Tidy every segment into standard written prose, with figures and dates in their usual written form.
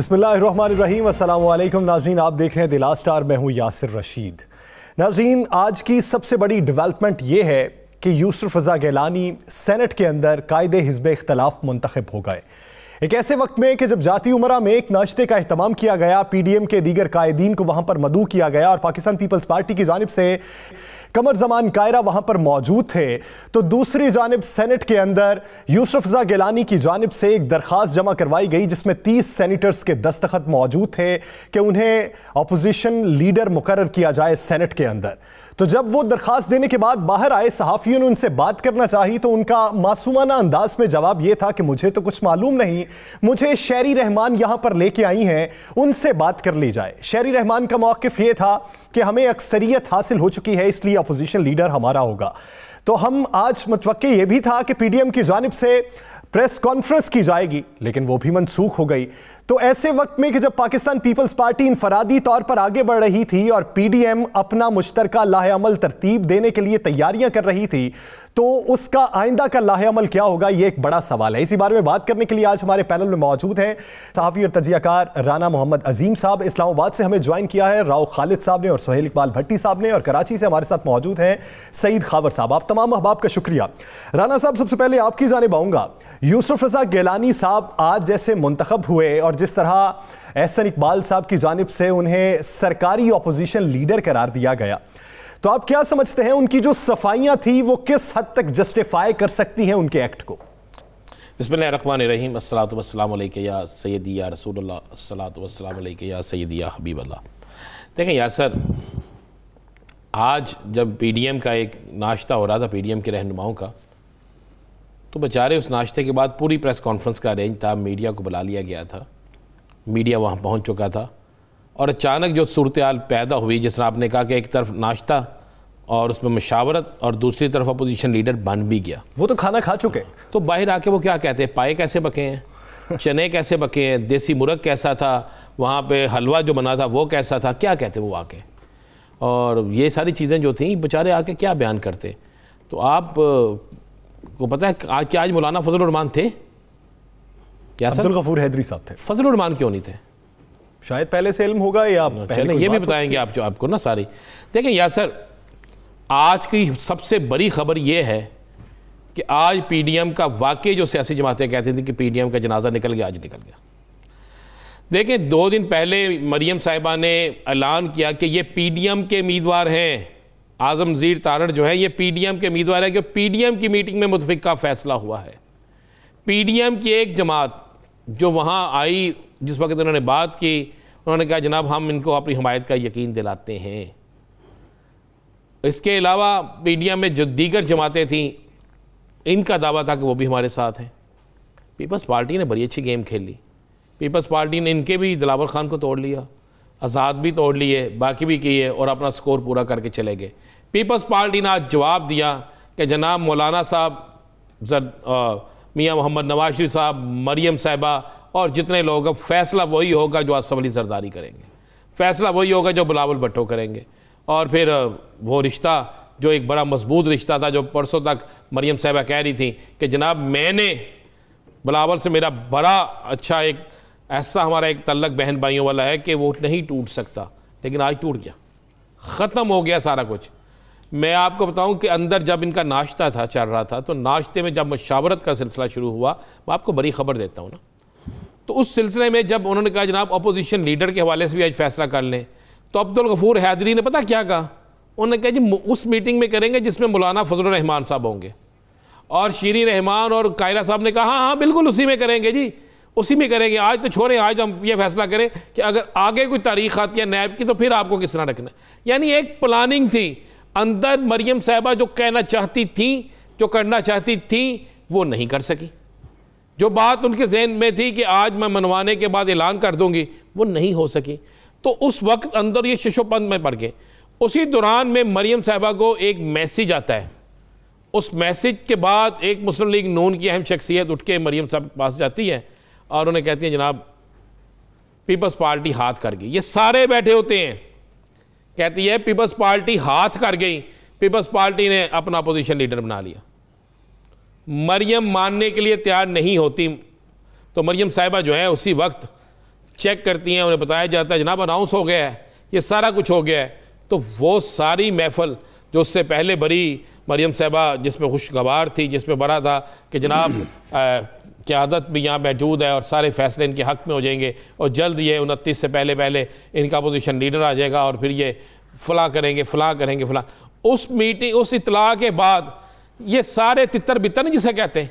बिस्मिल्लाहिर्रहमानिर्रहीम, अस्सलाम वालेकुम नाज़रीन, आप देख रहे हैं द लास्ट आवर। मैं हूं यासिर रशीद। नाज़रीन, आज की सबसे बड़ी डेवलपमेंट ये है कि यूसुफ रज़ा गिलानी सेनेट के अंदर कायदे हिज़्ब इख्तिलाफ मुंतखब हो गए। एक ऐसे वक्त में कि जब जाती उमरा में एक नाश्ते का एहतमाम किया गया, PDM के दीगर कायदीन को वहां पर मदऊ किया गया और पाकिस्तान पीपल्स पार्टी की जानिब से कमर जमान कायरा वहां पर मौजूद थे, तो दूसरी जानिब सेनेट के अंदर यूसुफ रज़ा गिलानी की जानिब से एक दरख्वास्त जमा करवाई गई जिसमें 30 सेनेटर्स के दस्तखत मौजूद थे कि उन्हें अपोजिशन लीडर मुकर्रर किया जाए सेनेट के अंदर। तो जब वो दरख्वास्त देने के बाद बाहर आए, सहाफ़ियों ने उनसे बात करना चाही तो उनका मासूमाना अंदाज में जवाब ये था कि मुझे तो कुछ मालूम नहीं, मुझे शहरी रहमान यहां पर लेके आई हैं, उनसे बात कर ली जाए। शहरी रहमान का मौक़िफ़ ये था कि हमें अक्सरियत हासिल हो चुकी है, इसलिए अपोजिशन लीडर हमारा होगा। तो हम आज मुतवक्के ये भी था कि PDM की जानिब से प्रेस कॉन्फ्रेंस की जाएगी, लेकिन वो भी मनसूख हो गई। तो ऐसे वक्त में कि जब पाकिस्तान पीपल्स पार्टी इनफरादी तौर पर आगे बढ़ रही थी और PDM अपना मुश्तरका लाहे-अमल तरतीब देने के लिए तैयारियां कर रही थी, तो उसका आइंदा का लाहे-अमल क्या होगा, ये एक बड़ा सवाल है। इसी बारे में बात करने के लिए आज हमारे पैनल में मौजूद हैं सहाफ़ी और तजियाकार राना मोहम्मद अजीम साहब। इस्लामाबाद से हमें ज्वाइन किया है राव खालिद साहब ने और सुहेल इकबाल भट्टी साहब ने, और कराची से हमारे साथ मौजूद हैं सईद खावर साहब। आप तमाम अहबाब का शुक्रिया। राना साहब, सबसे पहले आपकी जानिब आऊँगा। यूसुफ रज़ा गिलानी साहब आज जैसे मुंतखब हुए और जिस तरह एहसन इकबाल साहब की जानिब से उन्हें सरकारी अपोजिशन लीडर करार दिया गया, तो आप क्या समझते हैं उनकी जो सफाइयां थी वो किस हद तक जस्टिफाई कर सकती हैं उनके एक्ट को? बिस्मिल्लाहिर्रहमानिर्रहीम, अस्सलातु वस्सलामु अलैका या सय्यदी या रसूलुल्लाह, अस्सलातु वस्सलामु अलैका या सय्यदी या हबीबल्लाह। देखें यासर, आज जब PDM का एक नाश्ता हो रहा था, PDM के रहनुमाओं का, तो बेचारे उस नाश्ते के बाद पूरी प्रेस कॉन्फ्रेंस का अरेंज था, मीडिया को बुला लिया गया था, मीडिया वहाँ पहुँच चुका था, और अचानक जो सूरत हाल पैदा हुई, जिस तरह आपने कहा कि एक तरफ नाश्ता और उसमें मशावरत और दूसरी तरफ अपोजिशन लीडर बन भी गया। वो तो खाना खा चुके, तो बाहर आके वो क्या कहते हैं, पाए कैसे बके हैं, चने कैसे बके हैं, देसी मुर्ग कैसा था, वहाँ पे हलवा जो बना था वो कैसा था, क्या कहते वो आके, और ये सारी चीज़ें जो थी बेचारे आके क्या बयान करते। तो आप को पता है आज क्या, आज मौलाना फजल रहमान थे, अब्दुल गफूर हैदरी साहब थे, फजल रहमान क्यों नहीं थे? शायद पहले से इल्म होगा या पहले ये भी बताएंगे आप जो आपको ना सारी। देखें यासर, आज की सबसे बड़ी खबर ये है कि आज PDM का वाकई जो सियासी जमातें कहती थी कि PDM का जनाजा निकल गया, आज निकल गया। देखें 2 दिन पहले मरियम साहिबा ने ऐलान किया कि ये PDM के उम्मीदवार हैं, आज़म ज़ीर तारड़ जो है ये PDM के उम्मीदवार है, कि PDM की मीटिंग में मुतफ़िक़ा फ़ैसला हुआ है। PDM की एक जमात जो वहाँ आई, जिस वक्त उन्होंने बात की, उन्होंने कहा जनाब हम इनको अपनी हमायत का यकीन दिलाते हैं। इसके अलावा PDM में जो दीगर जमातें थीं, इनका दावा था कि वो भी हमारे साथ हैं। पीपल्स पार्टी ने बड़ी अच्छी गेम खेली। पीपल्स पार्टी ने इनके भी दिलावर खान को तोड़ लिया, आज़ाद भी तोड़ लिए, बाकी भी किए और अपना स्कोर पूरा करके चले गए। पीपल्स पार्टी ने आज जवाब दिया कि जनाब मौलाना साहब, मियाँ मोहम्मद नवाज शरीफ साहब, मरियम साहिबा और जितने लोग, अब फैसला वही होगा जो आसफ अली जरदारी करेंगे, फैसला वही होगा जो बिलावल भुट्टो करेंगे। और फिर वो रिश्ता जो एक बड़ा मजबूत रिश्ता था, जो परसों तक मरियम साहिबा कह रही थी कि जनाब मैंने बिलावल से मेरा बड़ा अच्छा एक ऐसा हमारा एक तल्लक बहन भाइयों वाला है कि वो नहीं टूट सकता, लेकिन आज टूट गया, ख़त्म हो गया सारा कुछ। मैं आपको बताऊं कि अंदर जब इनका नाश्ता था चल रहा था, तो नाश्ते में जब मशावरत का सिलसिला शुरू हुआ, मैं आपको बड़ी ख़बर देता हूं ना, तो उस सिलसिले में जब उन्होंने कहा जनाब अपोजिशन लीडर के हवाले से भी आज फैसला कर लें, तो अब्दुल गफूर हैदरी ने पता क्या कहा, उन्होंने कहा जी उस मीटिंग में करेंगे जिसमें मौलाना फजल रहमान साहब होंगे। और शीरी रहमान और कायरा साहब ने कहा हाँ हाँ बिल्कुल उसी में करेंगे जी, उसी में करेंगे। आज तो छोड़ें, आज हम ये फैसला करें कि अगर आगे कोई तारीख आती है नैब की तो फिर आपको किस तरह रखना है। यानी एक प्लानिंग थी अंदर। मरियम साहिबा जो कहना चाहती थी, जो करना चाहती थी, वो नहीं कर सकी। जो बात उनके जहन में थी कि आज मैं मनवाने के बाद ऐलान कर दूंगी, वो नहीं हो सकी। तो उस वक्त अंदर ये शिशोपंद में पड़ गए। उसी दौरान में मरियम साहिबा को एक मैसेज आता है। उस मैसेज के बाद एक मुस्लिम लीग नून की अहम शख्सियत उठ के मरियम साहब के पास जाती है और उन्हें कहती है जनाब पीपल्स पार्टी हाथ कर गई। ये सारे बैठे होते हैं, कहती है पीपल्स पार्टी हाथ कर गई, पीपल्स पार्टी ने अपना अपोजिशन लीडर बना लिया। मरियम मानने के लिए तैयार नहीं होती, तो मरियम साहिबा जो है उसी वक्त चेक करती हैं, उन्हें बताया जाता है जनाब अनाउंस हो गया है, ये सारा कुछ हो गया है। तो वो सारी महफल जो उससे पहले बरी मरियम साहबा जिसमें खुशगवार थी, जिसमें बड़ा था कि जनाब क़यादत भी यहाँ मौजूद है और सारे फैसले इनके हक़ में हो जाएंगे और जल्द ये 29 से पहले पहले इनका अपोजिशन लीडर आ जाएगा और फिर ये फ़लाँ करेंगे फ़लाँ करेंगे फ़लाँ। उस मीटिंग, उस इतला के बाद ये सारे तितर बितर नहीं जिसे कहते,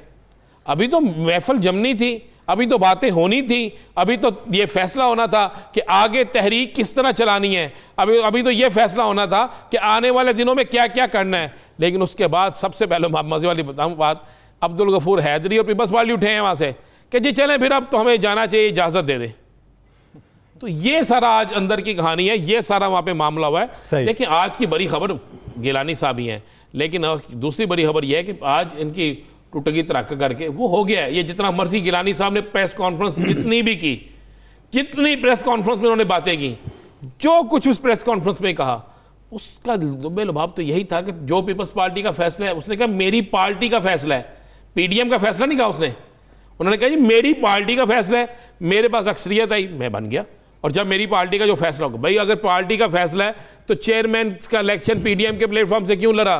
अभी तो महफल जमनी थी, अभी तो बातें होनी थी, अभी तो ये फैसला होना था कि आगे तहरीक किस तरह चलानी है, अभी तो ये फैसला होना था कि आने वाले दिनों में क्या क्या करना है। लेकिन उसके बाद सबसे पहले मज़े वाली बताऊँ बात, अब्दुल गफूर हैदरी और पीपल्स पार्टी उठे हैं वहाँ से कि जी चलें फिर अब तो हमें जाना चाहिए, इजाज़त दे दें। तो ये सारा आज अंदर की कहानी है, ये सारा वहाँ पे मामला हुआ है। लेकिन आज की बड़ी खबर गिलानी साहब ही हैं, लेकिन दूसरी बड़ी खबर यह है कि आज इनकी टुटगी तरक्का करके वो हो गया है। ये जितना मर्जी गिलानी साहब ने प्रेस कॉन्फ्रेंस जितनी भी की, जितनी प्रेस कॉन्फ्रेंस में उन्होंने बातें की, जो कुछ उस प्रेस कॉन्फ्रेंस में कहा, उसका लुबे लुभाव तो यही था कि जो पीपल्स पार्टी का फैसला है, उसने कहा मेरी पार्टी का फैसला है, पीडीएम का फैसला नहीं कहा उसने। उन्होंने कहा जी मेरी पार्टी का फैसला है, मेरे पास अक्सरियत आई, मैं बन गया। और जब मेरी पार्टी का जो फैसला होगा, भाई अगर पार्टी का फैसला है तो चेयरमैन का इलेक्शन पीडीएम के प्लेटफॉर्म से क्यों लड़ा?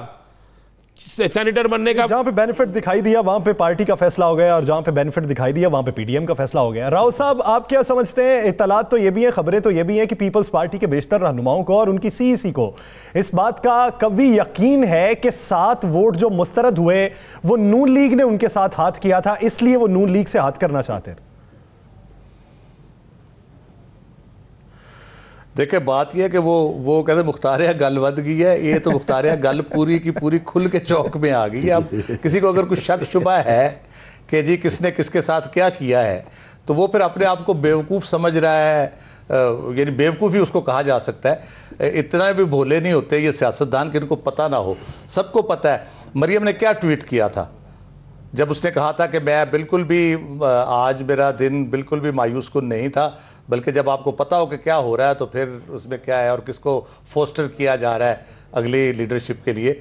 सेनेटर बनने का जहां पे बेनिफिट दिखाई दिया वहां पे पार्टी का फैसला हो गया और जहां पे बेनिफिट दिखाई दिया वहां पे पीडीएम का फैसला हो गया। राव साहब, आप क्या समझते हैं? इत्तलात तो ये भी है, खबरें तो ये भी हैं कि पीपल्स पार्टी के बेशतर रहनुमाओं को और उनकी सीईसी को इस बात का कभी यकीन है कि 7 वोट जो मुस्तरद हुए वो नून लीग ने उनके साथ हाथ किया था, इसलिए वो नून लीग से हाथ करना चाहते थे। देखिए बात यह है कि वो कहते मुख्तारिया गल वध गई है, ये तो मुख्तारिया गल पूरी की पूरी खुल के चौक में आ गई है। अब किसी को अगर कुछ शक शुबा है कि जी किसने किसके साथ क्या किया है, तो वो फिर अपने आप को बेवकूफ़ समझ रहा है, यानी बेवकूफ़ ही उसको कहा जा सकता है। इतना भी भोले नहीं होते ये सियासतदान कि इनको पता ना हो, सबको पता है। मरियम ने क्या ट्वीट किया था जब उसने कहा था कि मैं बिल्कुल भी आज मेरा दिन बिल्कुल भी मायूस कुन नहीं था, बल्कि जब आपको पता हो कि क्या हो रहा है तो फिर उसमें क्या है और किसको फोस्टर किया जा रहा है अगली लीडरशिप के लिए,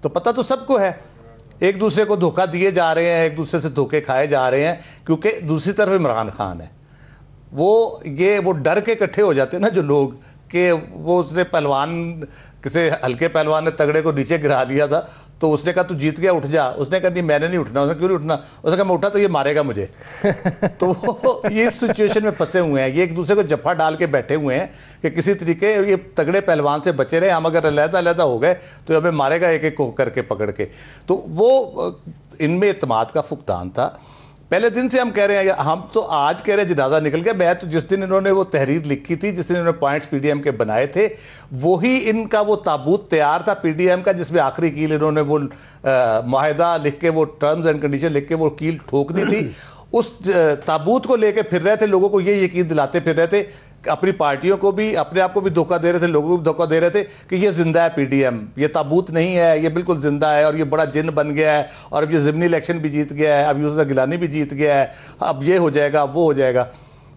तो पता तो सबको है। एक दूसरे को धोखा दिए जा रहे हैं, एक दूसरे से धोखे खाए जा रहे हैं, क्योंकि दूसरी तरफ इमरान खान है। वो डर के इकट्ठे हो जाते हैं ना जो लोग, कि वो उसने पहलवान, किसी हल्के पहलवान ने तगड़े को नीचे गिरा दिया था, तो उसने कहा तू जीत गया उठ जा, उसने कहा नहीं मैंने नहीं उठना, उसने क्यों नहीं उठना, उसने कहा मैं उठा तो ये मारेगा मुझे। तो ये सिचुएशन में फंसे हुए हैं, ये एक दूसरे को जफ्फा डाल के बैठे हुए हैं कि किसी तरीके ये तगड़े पहलवान से बचे रहे, हम अगर अलग-अलग हो गए तो हमें मारेगा एक एक को करके पकड़ के। तो वो इनमें इत्मीनान का फुकदान था। पहले दिन से हम कह रहे हैं, हम तो आज कह रहे हैं जनाजा निकल गया। मैं तो जिस दिन इन्होंने वो तहरीर लिखी थी, जिस दिन इन्होंने पॉइंट्स पीडीएम के बनाए थे, वही इनका वो ताबूत तैयार था पीडीएम का, जिसमें आखिरी कील इन्होंने वो माहिदा लिख के, वो टर्म्स एंड कंडीशन लिख के वो कील ठोक दी थी। उस ताबूत को लेके फिर रहे थे, लोगों को ये यकीन दिलाते फिर रहे थे, अपनी पार्टियों को भी अपने आप को भी धोखा दे रहे थे, लोगों को भी धोखा दे रहे थे कि ये जिंदा है पीडीएम, ये ताबूत नहीं है, ये बिल्कुल जिंदा है और ये बड़ा जिन बन गया है और अब ये ज़िमनी इलेक्शन भी जीत गया है, अब यूसुफ गिलानी भी जीत गया है, अब ये हो जाएगा, अब वो हो जाएगा।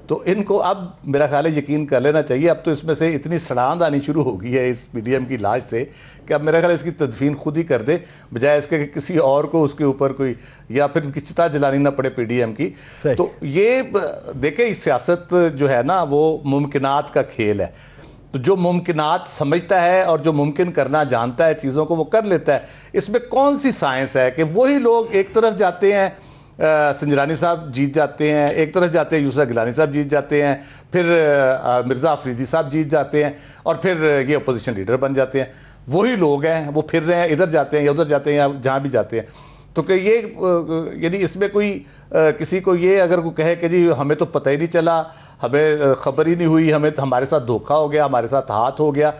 तो इनको अब मेरा ख्याल है यकीन कर लेना चाहिए। अब तो इसमें से इतनी सड़ांद आनी शुरू हो गई है इस पीडीएम की लाश से कि अब मेरा ख्याल इसकी तदफीन खुद ही कर दे, बजाय इसके कि किसी और को उसके ऊपर कोई या फिर इनकी चिता जलानी ना पड़े पीडीएम की। तो ये देखें, सियासत जो है ना वो मुमकिनात का खेल है। तो जो मुमकिनात समझता है और जो मुमकिन करना जानता है चीज़ों को, वो कर लेता है। इसमें कौन सी साइंस है कि वही लोग एक तरफ जाते हैं, संजरानी साहब जीत जाते हैं, एक तरफ जाते हैं यूसुफ गिलानी साहब जीत जाते हैं, फिर मिर्ज़ा अफरीदी साहब जीत जाते हैं और फिर ये अपोजिशन लीडर बन जाते हैं। वही लोग हैं, वो फिर रहे हैं, इधर जाते हैं या उधर जाते हैं या जहाँ भी जाते हैं। तो कि ये यदि इसमें कोई किसी को ये अगर कोई कहे कि जी हमें तो पता ही नहीं चला, हमें खबर ही नहीं हुई, हमें तो हमारे साथ धोखा हो गया, हमारे साथ हाथ हो गया।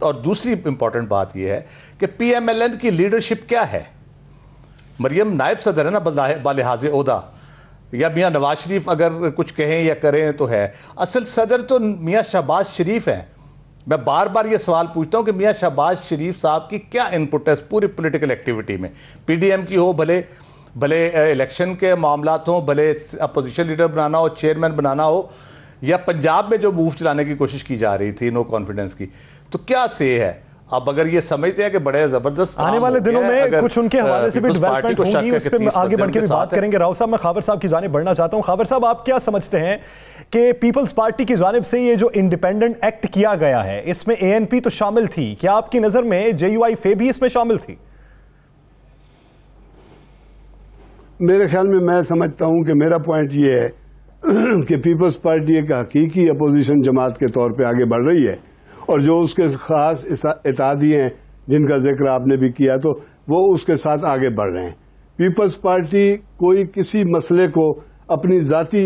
और दूसरी इंपॉर्टेंट बात यह है कि PMLN की लीडरशिप क्या है। मरियम नायब सदर है ना बालिहाज ओहदा, या मियाँ नवाज शरीफ अगर कुछ कहें या करें तो है, असल सदर तो मियाँ शहबाज शरीफ हैं। मैं बार बार ये सवाल पूछता हूँ कि मियाँ शहबाज शरीफ साहब की क्या इनपुट है पूरी पॉलिटिकल एक्टिविटी में, पीडीएम की हो, भले इलेक्शन के मामलात हों, भले अपोजिशन लीडर बनाना हो, चेयरमैन बनाना हो, या पंजाब में जो मूव चलाने की कोशिश की जा रही थी नो कॉन्फिडेंस की, तो क्या से है। अब अगर ये समझते हैं कि बड़े जबरदस्त आने वाले दिनों में कुछ उनके हवाले से भी डेवलपमेंट होंगी, उस पर आगे बढ़ के भी बात करेंगे। राव साहब, मैं खावर साहब की जानिब बढ़ना चाहता हूं। खावर साहब, आप क्या समझते हैं कि पीपल्स पार्टी की जानिब से ये जो इंडिपेंडेंट एक्ट किया गया है इसमें एएनपी तो शामिल थी, क्या आपकी नजर में JUI भी इसमें शामिल थी? मेरे ख्याल में मैं समझता हूं कि मेरा पॉइंट ये है कि पीपल्स पार्टी एक हकीकी अपोजिशन जमात के तौर पे आगे बढ़ रही है और जो उसके खास इत्तेहादी हैं जिनका जिक्र आपने भी किया तो वो उसके साथ आगे बढ़ रहे हैं। पीपल्स पार्टी कोई किसी मसले को अपनी जाती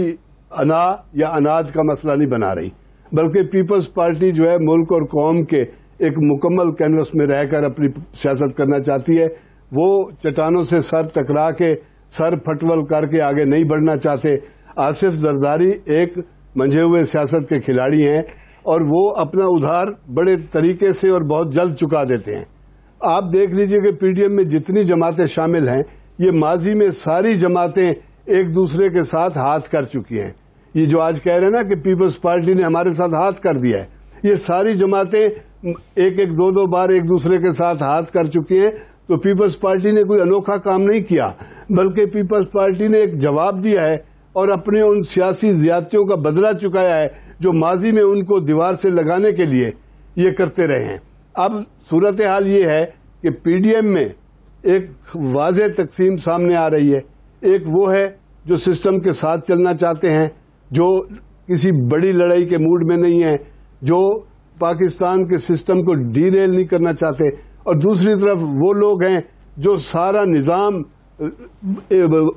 अना या अनाद का मसला नहीं बना रही, बल्कि पीपल्स पार्टी जो है मुल्क और कौम के एक मुकम्मल कैनवस में रहकर अपनी सियासत करना चाहती है। वो चट्टानों से सर टकरा के सर फटवल करके आगे नहीं बढ़ना चाहते। आसिफ जरदारी एक मंझे हुए सियासत के खिलाड़ी हैं और वो अपना उधार बड़े तरीके से और बहुत जल्द चुका देते हैं। आप देख लीजिए कि पीडीएम में जितनी जमातें शामिल हैं ये माजी में सारी जमातें एक दूसरे के साथ हाथ कर चुकी हैं। ये जो आज कह रहे हैं ना कि पीपल्स पार्टी ने हमारे साथ हाथ कर दिया है, ये सारी जमातें एक एक दो बार एक दूसरे के साथ हाथ कर चुकी हैं। तो पीपल्स पार्टी ने कोई अनोखा काम नहीं किया, बल्कि पीपल्स पार्टी ने एक जवाब दिया है और अपने उन सियासी ज्यादतियों का बदला चुकाया है जो माजी में उनको दीवार से लगाने के लिए ये करते रहे हैं। अब सूरत हाल ये है कि पीडीएम में एक वाज़ेह तकसीम सामने आ रही है। एक वो है जो सिस्टम के साथ चलना चाहते हैं, जो किसी बड़ी लड़ाई के मूड में नहीं है, जो पाकिस्तान के सिस्टम को डीरेल नहीं करना चाहते, और दूसरी तरफ वो लोग हैं जो सारा निजाम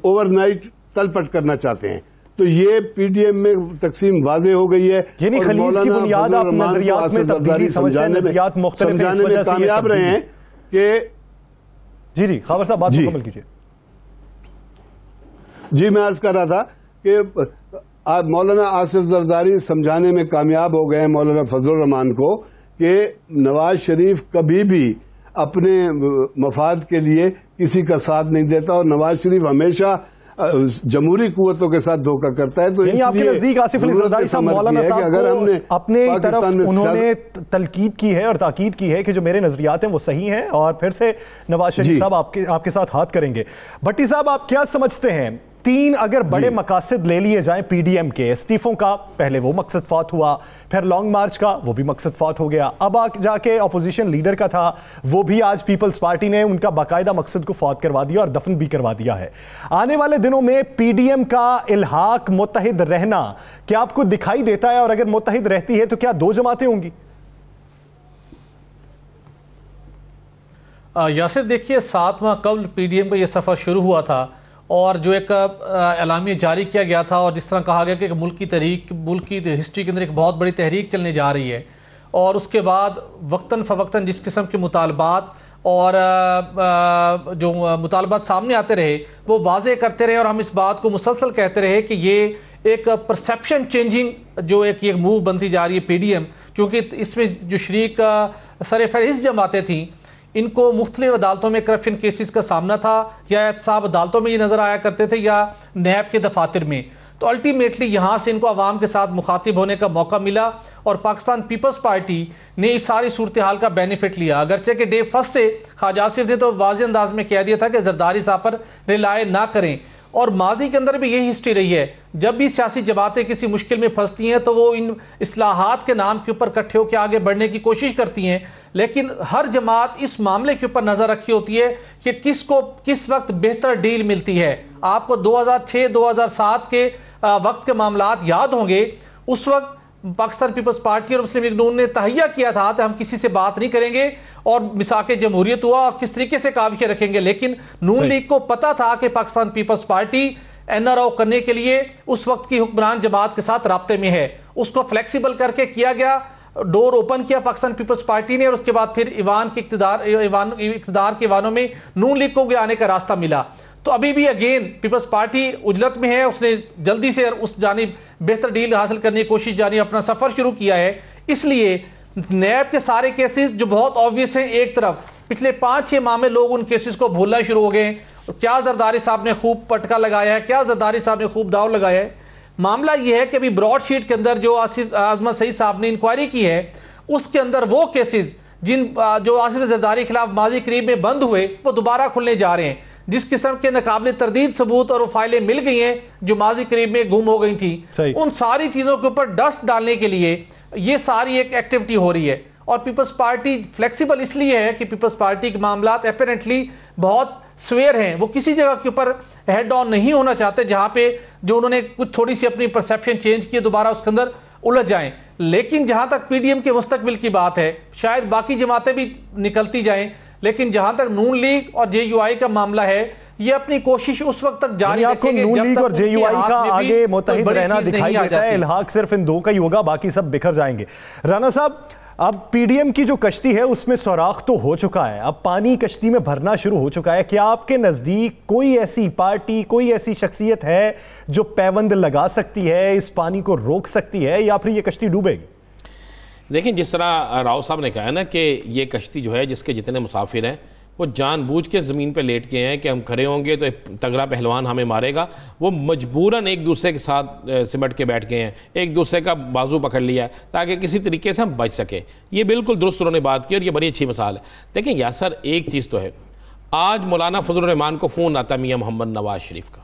ओवरनाइट तलपट करना चाहते हैं। तो ये पीडीएम में तकसीम वाजे हो गई है। यानी खलीज की बुनियाद आप नजरियात में तब्दीली समझते हैं, नजरियात मुख्तलिफ हैं, इस वजह से कामयाब रहे हैं कि जी खाबर साहब बात मुकम्मल कीजिए। जी मैं अर्ज कर रहा था कि मौलाना आसिफ जरदारी समझाने में कामयाब हो गए हैं मौलाना फजलुर रहमान को कि नवाज शरीफ कभी भी अपने मफाद के लिए किसी का साथ नहीं देता और नवाज शरीफ हमेशा जमहूरी कुव्वतों के साथ धोखा करता है। तो आपके नजदीक आसिफ अली जरदारी साहब मौलाना साहब अगर हमने अपने तरफ उन्होंने तलकीद की है और ताकीद की है कि जो मेरे नजरियात हैं वो सही हैं और फिर से नवाज शरीफ साहब आपके साथ हाथ करेंगे। भट्टी साहब आप क्या समझते हैं, 3 अगर बड़े मकासद ले लिए जाएं पीडीएम के, इस्तीफों का पहले वो मकसद फौत हुआ, फिर लॉन्ग मार्च का वो भी मकसद फौत हो गया, अब जाके अपोजिशन लीडर का था वो भी आज पीपल्स पार्टी ने उनका बाकायदा मकसद को फौत करवा दिया और दफन भी करवा दिया है। आने वाले दिनों में पीडीएम का इल्हाक मुत्तहिद रहना क्या आपको दिखाई देता है, और अगर मुत्तहिद रहती है तो क्या 2 जमातें होंगी? यासिर देखिए 7वां कबल पीडीएम का ये सफ़र शुरू हुआ था और जो एक एलामिया जारी किया गया था और जिस तरह कहा गया कि मुल्क की हिस्ट्री के अंदर एक बहुत बड़ी तहरीक चलने जा रही है, और उसके बाद वक्तन फ़वक्तन जिस किस्म के मुतालबात और जो मुतालबात सामने आते रहे वो वाज़े करते रहे और हम इस बात को मुसलसल कहते रहे कि ये एक परसेप्शन चेंजिंग जो एक ये मूव बनती जा रही है पीडीएम, क्योंकि इसमें जो शरीक सरफहरिस्त जमातें थीं इनको मुख्तलिफ अदालतों में करप्शन केसेस का सामना था, या एहतसाब अदालतों में ये नज़र आया करते थे या नैब के दफातर में। तो अल्टीमेटली यहाँ से इनको अवाम के साथ मुखातिब होने का मौका मिला और पाकिस्तान पीपल्स पार्टी ने इस सारी सूरत हाल का बेनिफिट लिया। अगरचे कि डे फर्स्ट से ख्वाजा आसिफ ने तो वाज़ेह अंदाज में कह दिया था कि जरदारी साहब पर रिलाय ना करें, और माजी के अंदर भी यही हिस्ट्री रही है, जब भी सियासी जमातें किसी मुश्किल में फंसती हैं तो वो इन इस्लाहात के नाम के ऊपर इकट्ठे होकर आगे बढ़ने की कोशिश करती हैं, लेकिन हर जमात इस मामले के ऊपर नज़र रखी होती है कि किसको किस वक्त बेहतर डील मिलती है। आपको 2006-2007 के वक्त के मामलात याद होंगे, उस वक्त पाकिस्तान पीपल्स पार्टी और मुस्लिम लीग नून ने तहैया किया था कि हम किसी से बात नहीं करेंगे और मिसाके जमहूरियत हुआ और किस तरीके से काविशें रखेंगे, लेकिन नून लीग को पता था कि पाकिस्तान पीपल्स पार्टी एनआरओ करने के लिए उस वक्त की हुक्मरान जमात के साथ राब्ते में है, उसको फ्लेक्सिबल करके किया गया, डोर ओपन किया पाकिस्तान पीपल्स पार्टी ने, और उसके बाद फिर ईवान के इक़्तिदार के ईवानों में नून लीग को आने का रास्ता मिला। तो अभी भी अगेन पीपल्स पार्टी उजलत में है, उसने जल्दी से उस जानिब बेहतर डील हासिल करने की कोशिश जानी अपना सफ़र शुरू किया है। इसलिए नैब के सारे केसेस जो बहुत ऑब्वियस हैं, एक तरफ पिछले 5-6 माह में लोग उन केसेस को भूलना शुरू हो गए, क्या जरदारी साहब ने खूब पटका लगाया है, क्या जरदारी साहब ने खूब दाव लगाया है। मामला यह है कि अभी ब्रॉडशीट के अंदर जो आजमत सईद साहब ने इंक्वायरी की है उसके अंदर वो केसेस जो आसिफ जरदारी के खिलाफ माजी करीब में बंद हुए वो दोबारा खुलने जा रहे हैं, जिस किस्म के नाकाबिल तरदीद सबूत और वो फाइलें मिल गई हैं जो माजी करीब में गुम हो गई थी, उन सारी चीज़ों के ऊपर डस्ट डालने के लिए ये सारी एक एक्टिविटी हो रही है। और पीपल्स पार्टी फ्लेक्सिबल इसलिए है कि पीपल्स पार्टी के मामला एपरेंटली बहुत स्वेयर हैं, वो किसी जगह के ऊपर हेड ऑन नहीं होना चाहते जहां पे जो उन्होंने कुछ थोड़ी सी अपनी परसेप्शन चेंज की दोबारा उसके अंदर उलझ जाएं। लेकिन जहां तक पीडीएम के मुस्तकबिल की बात है, शायद बाकी जमातें भी निकलती जाएं, लेकिन जहां तक नून लीग और जेयूआई का मामला है, ये अपनी कोशिश उस वक्त तक जारी रखेंगे नून लीग और जेयूआई का आगे मुत्तहिद रहना दिखाई देता है। इल्हाक सिर्फ इन दो का ही होगा, बाकी सब बिखर जाएंगे। राना साहब, अब पीडीएम की जो कश्ती है उसमें सुराख तो हो चुका है, अब पानी कश्ती में भरना शुरू हो चुका है। क्या आपके नजदीक कोई ऐसी पार्टी, कोई ऐसी शख्सियत है जो पैबंद लगा सकती है, इस पानी को रोक सकती है, या फिर ये कश्ती डूबेगी? देखिए, जिस तरह राव साहब ने कहा है ना कि ये कश्ती जो है जिसके जितने मुसाफिर हैं वो जानबूझ के ज़मीन पे लेट गए हैं कि हम खड़े होंगे तो तगड़ा पहलवान हमें मारेगा, वो मजबूरन एक दूसरे के साथ सिमट के बैठ गए हैं, एक दूसरे का बाजू पकड़ लिया ताकि किसी तरीके से हम बच सके। ये बिल्कुल दुरुस्त उन्होंने बात की और ये बड़ी अच्छी मिसाल है। देखें यासर, एक चीज़ तो है, आज मौलाना फजलुर रहमान को फ़ोन आता मियाँ मोहम्मद नवाज़ शरीफ का,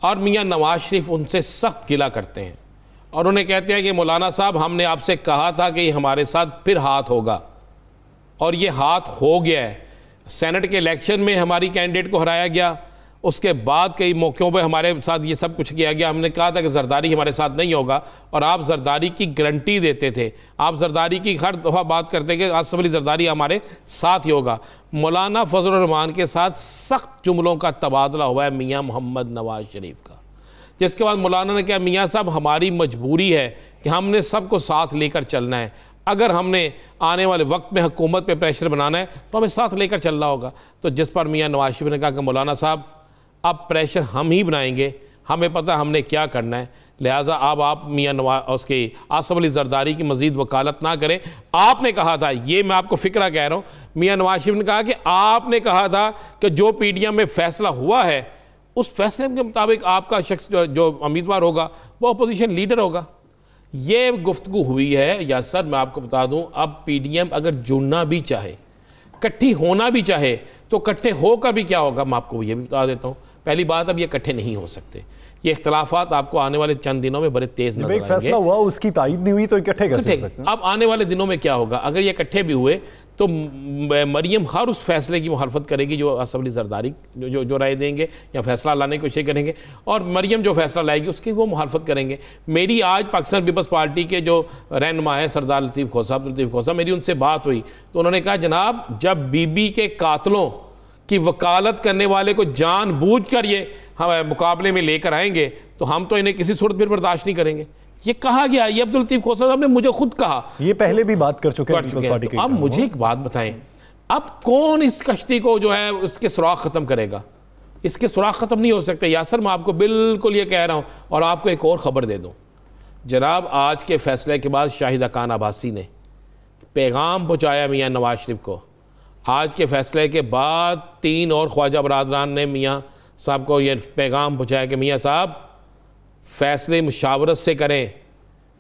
और मियाँ नवाज़ शरीफ उनसे सख्त गिला करते हैं और उन्हें कहते हैं कि मौलाना साहब, हमने आपसे कहा था कि हमारे साथ फिर हाथ होगा और ये हाथ हो गया है। सेनेट के इलेक्शन में हमारी कैंडिडेट को हराया गया, उसके बाद कई मौक़ों पे हमारे साथ ये सब कुछ किया गया। हमने कहा था कि जरदारी हमारे साथ नहीं होगा और आप जरदारी की गारंटी देते थे, आप जरदारी की हर दफ़ा बात करते कि आसफ अली जरदारी हमारे साथ ही होगा। मौलाना फजलुर रहमान के साथ सख्त जुमलों का तबादला हुआ है मियाँ मोहम्मद नवाज़ शरीफ का, जिसके बाद मौलाना ने कहा मियाँ साहब, हमारी मजबूरी है कि हमने सबको साथ लेकर चलना है, अगर हमने आने वाले वक्त में हुकूमत पे प्रेशर बनाना है तो हमें साथ लेकर चलना होगा। तो जिस पर मियाँ नवाज शरीफ ने कहा कि मौलाना साहब, अब प्रेशर हम ही बनाएंगे, हमें पता हमने क्या करना है, लिहाजा अब आप मियाँ नवाज उसके आसफ अली जरदारी की मजीद वकालत ना करें। आपने कहा था, ये मैं आपको फ़िक्रा कह रहा हूँ, मियाँ नवाज शरीफ ने कहा कि आपने कहा था कि जो पीडीएम में फ़ैसला हुआ है उस फैसले के मुताबिक आपका शख्स जो उम्मीदवार होगा वो अपोजिशन लीडर होगा। ये गुफ्तगू हुई है यासर, मैं आपको बता दूं, अब पीडीएम अगर जुड़ना भी चाहे, इकट्ठी होना भी चाहे, तो इकट्ठे होकर भी क्या होगा मैं आपको ये भी बता देता हूं। पहली बात, अब ये इकट्ठे नहीं हो सकते, ये इख्तलाफात आपको आने वाले चंद दिनों में बड़े तेज नजर आएंगे। फैसला हुआ, उसकी तायीद नहीं हुई तो इकट्ठे कैसे हो सकते हैं? अब आने वाले दिनों में क्या होगा, अगर ये इकट्ठे भी हुए तो मरियम हर उस फैसले की मुखालफत करेगी जो आसफ अली जरदारी जो राय देंगे या फैसला लाने की कोशिश करेंगे, और मरियम जो फैसला लाएगी उसकी वो मुखालफत करेंगे। मेरी आज पाकिस्तान पीपल्स पार्टी के जो रहनुमा है सरदार लतीफ़ खोसा, मेरी उनसे बात हुई तो उन्होंने कहा जनाब, जब बीबी के कातलों की वकालत करने वाले को जानबूझकर ये हम मुकाबले में लेकर आएंगे तो हम तो इन्हें किसी सूरत फिर बर्दाश्त नहीं करेंगे। ये कहा गया, ये अब्दुल लतीफ़ खोसा साहब ने मुझे खुद कहा, ये पहले भी बात कर चुके हैं। तो अब मुझे एक बात बताएं, अब कौन इस कश्ती को जो है उसके सुराख ख़त्म करेगा? इसके सुराख ख़त्म नहीं हो सकते यासर, मैं आपको बिल्कुल ये कह रहा हूँ। और आपको एक और ख़बर दे दूँ जनाब, आज के फैसले के बाद शाहिदा खान आभासी ने पैगाम पहुँचाया मियाँ नवाज शरीफ को। आज के फैसले के बाद 3 और ख्वाजा बरादरान ने मियाँ साहब को ये पैगाम पहुँचाया कि मियाँ साहब, फैसले मुशावरत से करें,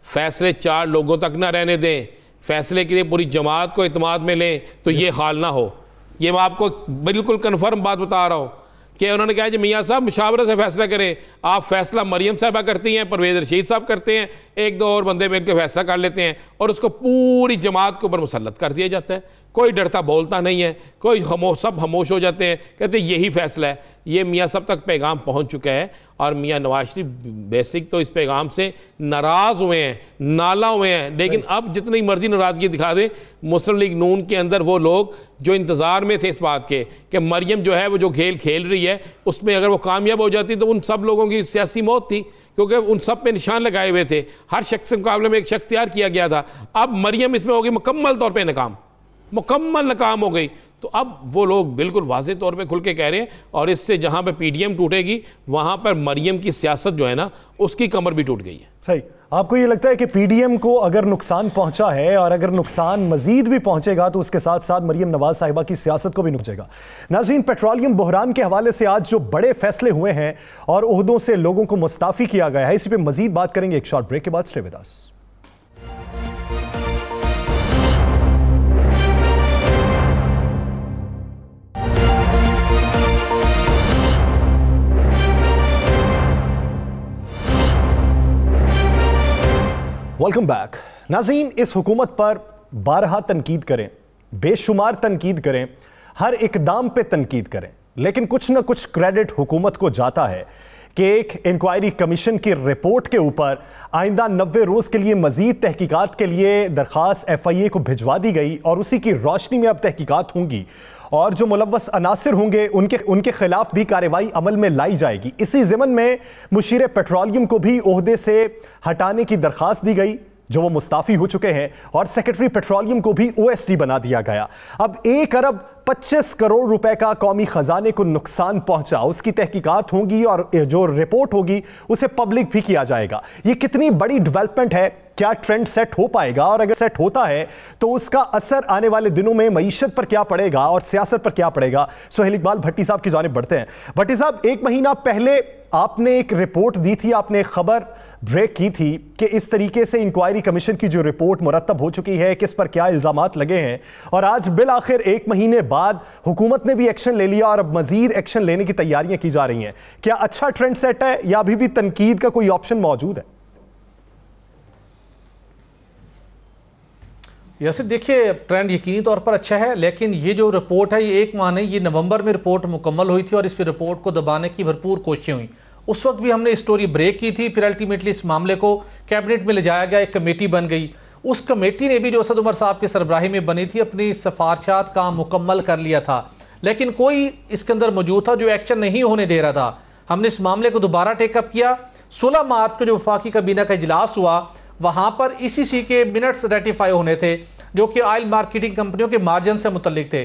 फैसले 4 लोगों तक ना रहने दें, फैसले के लिए पूरी जमात को इत्माद में लें तो ये हाल ना हो। ये मैं आपको बिल्कुल कन्फर्म बात बता रहा हूँ कि उन्होंने कहा कि मियाँ साहब मुशावरत से फैसला करें। आप फैसला मरियम साहबा करती हैं, परवेज़ रशीद साहब करते हैं, 1-2 और बंदे में इनके फैसला कर लेते हैं और उसको पूरी जमात के ऊपर मुसल्लत कर दिया जाता है। कोई डरता बोलता नहीं है, कोई सब खामोश हो जाते हैं, कहते हैं यही फैसला है। ये मियाँ साहब तक पैगाम पहुँच चुका है और मियाँ नवाज शरीफ बेसिक तो इस पैगाम से नाराज़ हुए हैं, नाला हुए हैं। लेकिन अब जितनी मर्जी नाराज़गी दिखा दे, मुस्लिम लीग नून के अंदर वो लोग जो इंतज़ार में थे इस बात के कि मरियम जो है वो जो खेल खेल रही है उसमें अगर वो कामयाब हो जाती तो उन सब लोगों की सियासी मौत थी, क्योंकि उन सब पे निशान लगाए हुए थे। हर शख्स के मुकाबले में एक शख्स तैयार किया गया था। अब मरियम इसमें होगी मुकम्मल तौर पर नाकाम, मुकम्मल नाकाम हो गई। तो अब वो लोग बिल्कुल वाज़ेह तौर पे खुल के कह रहे हैं और इससे जहाँ पे पीडीएम टूटेगी वहाँ पर मरियम की सियासत जो है ना उसकी कमर भी टूट गई है। सही, आपको ये लगता है कि पीडीएम को अगर नुकसान पहुंचा है और अगर नुकसान मजीद भी पहुंचेगा तो उसके साथ साथ मरियम नवाज साहिबा की सियासत को भी नुकसेगा? नाज़रीन, पेट्रोलियम बहरान के हवाले से आज जो बड़े फैसले हुए हैं और ओहदों से लोगों को मुस्ताफ़ी किया गया है, इसी पर मजीद बात करेंगे एक शॉर्ट ब्रेक के बाद। Stay with us. Welcome back. नाज़रीन, इस हुकूमत पर बारहा तनकीद करें, बेशुमार तनकीद करें, हर इकदाम पे तनकीद करें, लेकिन कुछ ना कुछ क्रेडिट हुकूमत को जाता है कि एक इंक्वायरी कमीशन की रिपोर्ट के ऊपर आइंदा 90 रोज़ के लिए मज़ीद तहकीकात के लिए दरख्वास्त FIA को भिजवा दी गई और उसी की रोशनी में अब तहकीकात होंगी और जो मुलव्वस अनासिर होंगे उनके खिलाफ भी कार्रवाई अमल में लाई जाएगी। इसी ज़िमन में मुशीर पेट्रोलियम को भी ओहदे से हटाने की दरख्वास्त दी गई, जो वो मुस्ताफ़ी हो चुके हैं, और सेक्रेटरी पेट्रोलियम को भी OSD बना दिया गया। अब 1 अरब 25 करोड़ रुपए का कौमी खजाने को नुकसान पहुंचा, उसकी तहकीकात होंगी और जो रिपोर्ट होगी उसे पब्लिक भी किया जाएगा। ये कितनी बड़ी डेवलपमेंट है, क्या ट्रेंड सेट हो पाएगा, और अगर सेट होता है तो उसका असर आने वाले दिनों में मईशत पर क्या पड़ेगा और सियासत पर क्या पड़ेगा। सुहेल इकबाल भट्टी साहब की जानिब बढ़ते हैं। भट्टी साहब, 1 महीना पहले आपने एक रिपोर्ट दी थी, आपने एक खबर ब्रेक की थी कि इस तरीके से इंक्वायरी कमीशन की जो रिपोर्ट मुरतब हो चुकी है, किस पर क्या इल्जामात लगे हैं, और आज बिल आखिर 1 महीने बाद हुकूमत ने भी एक्शन ले लिया और अब मजीद एक्शन लेने की तैयारियां की जा रही हैं। क्या अच्छा ट्रेंड सेट है या अभी भी तनकीद का कोई ऑप्शन मौजूद है? यासिर, देखिए, ट्रेंड यकीनी तौर पर अच्छा है, लेकिन ये जो रिपोर्ट है ये 1 माह नहीं, ये नवंबर में रिपोर्ट मुकम्मल हुई थी और इस पर रिपोर्ट को दबाने की भरपूर कोशिशें हुई। उस वक्त भी हमने स्टोरी ब्रेक की थी, फिर अल्टीमेटली इस मामले को कैबिनेट में ले जाया गया, एक कमेटी बन गई। उस कमेटी ने भी जो असद उमर साहब के सरबराही में बनी थी अपनी सिफारिशात काम मुकम्मल कर लिया था, लेकिन कोई इसके अंदर मौजूद था जो एक्शन नहीं होने दे रहा था। हमने इस मामले को दोबारा टेकअप किया। 16 मार्च को जो वफाकी काबीना का इजलास हुआ, वहाँ पर ECC के मिनट्स रेटिफाई होने थे जो कि ऑयल मार्केटिंग कंपनियों के मार्जिन से मुतल्लिक थे।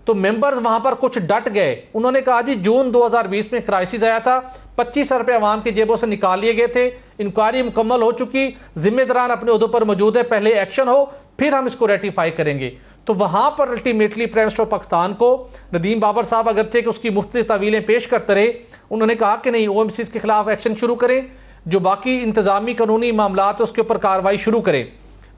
तो मेंबर्स वहां पर कुछ डट गए। उन्होंने कहा जी जून 2020 में क्राइसिस आया था, 25 अरब रुपये अवाम की जेबों से निकाल लिए गए थे, इंक्वायरी मुकम्मल हो चुकी, जिम्मेदारान अपने उहदों पर मौजूद है, पहले एक्शन हो फिर हम इसको रेटिफाई करेंगे। तो वहां पर अल्टीमेटली प्राइम मिनिस्टर पाकिस्तान को नदीम बाबर साहब अगरचे कि उसकी मुख्तलिफ तवीलें पेश करते रहे, उन्होंने कहा कि नहीं, OMCs के खिलाफ एक्शन शुरू करें, जो बाकी इंतजामी कानूनी मामला है उसके ऊपर कार्रवाई शुरू करें।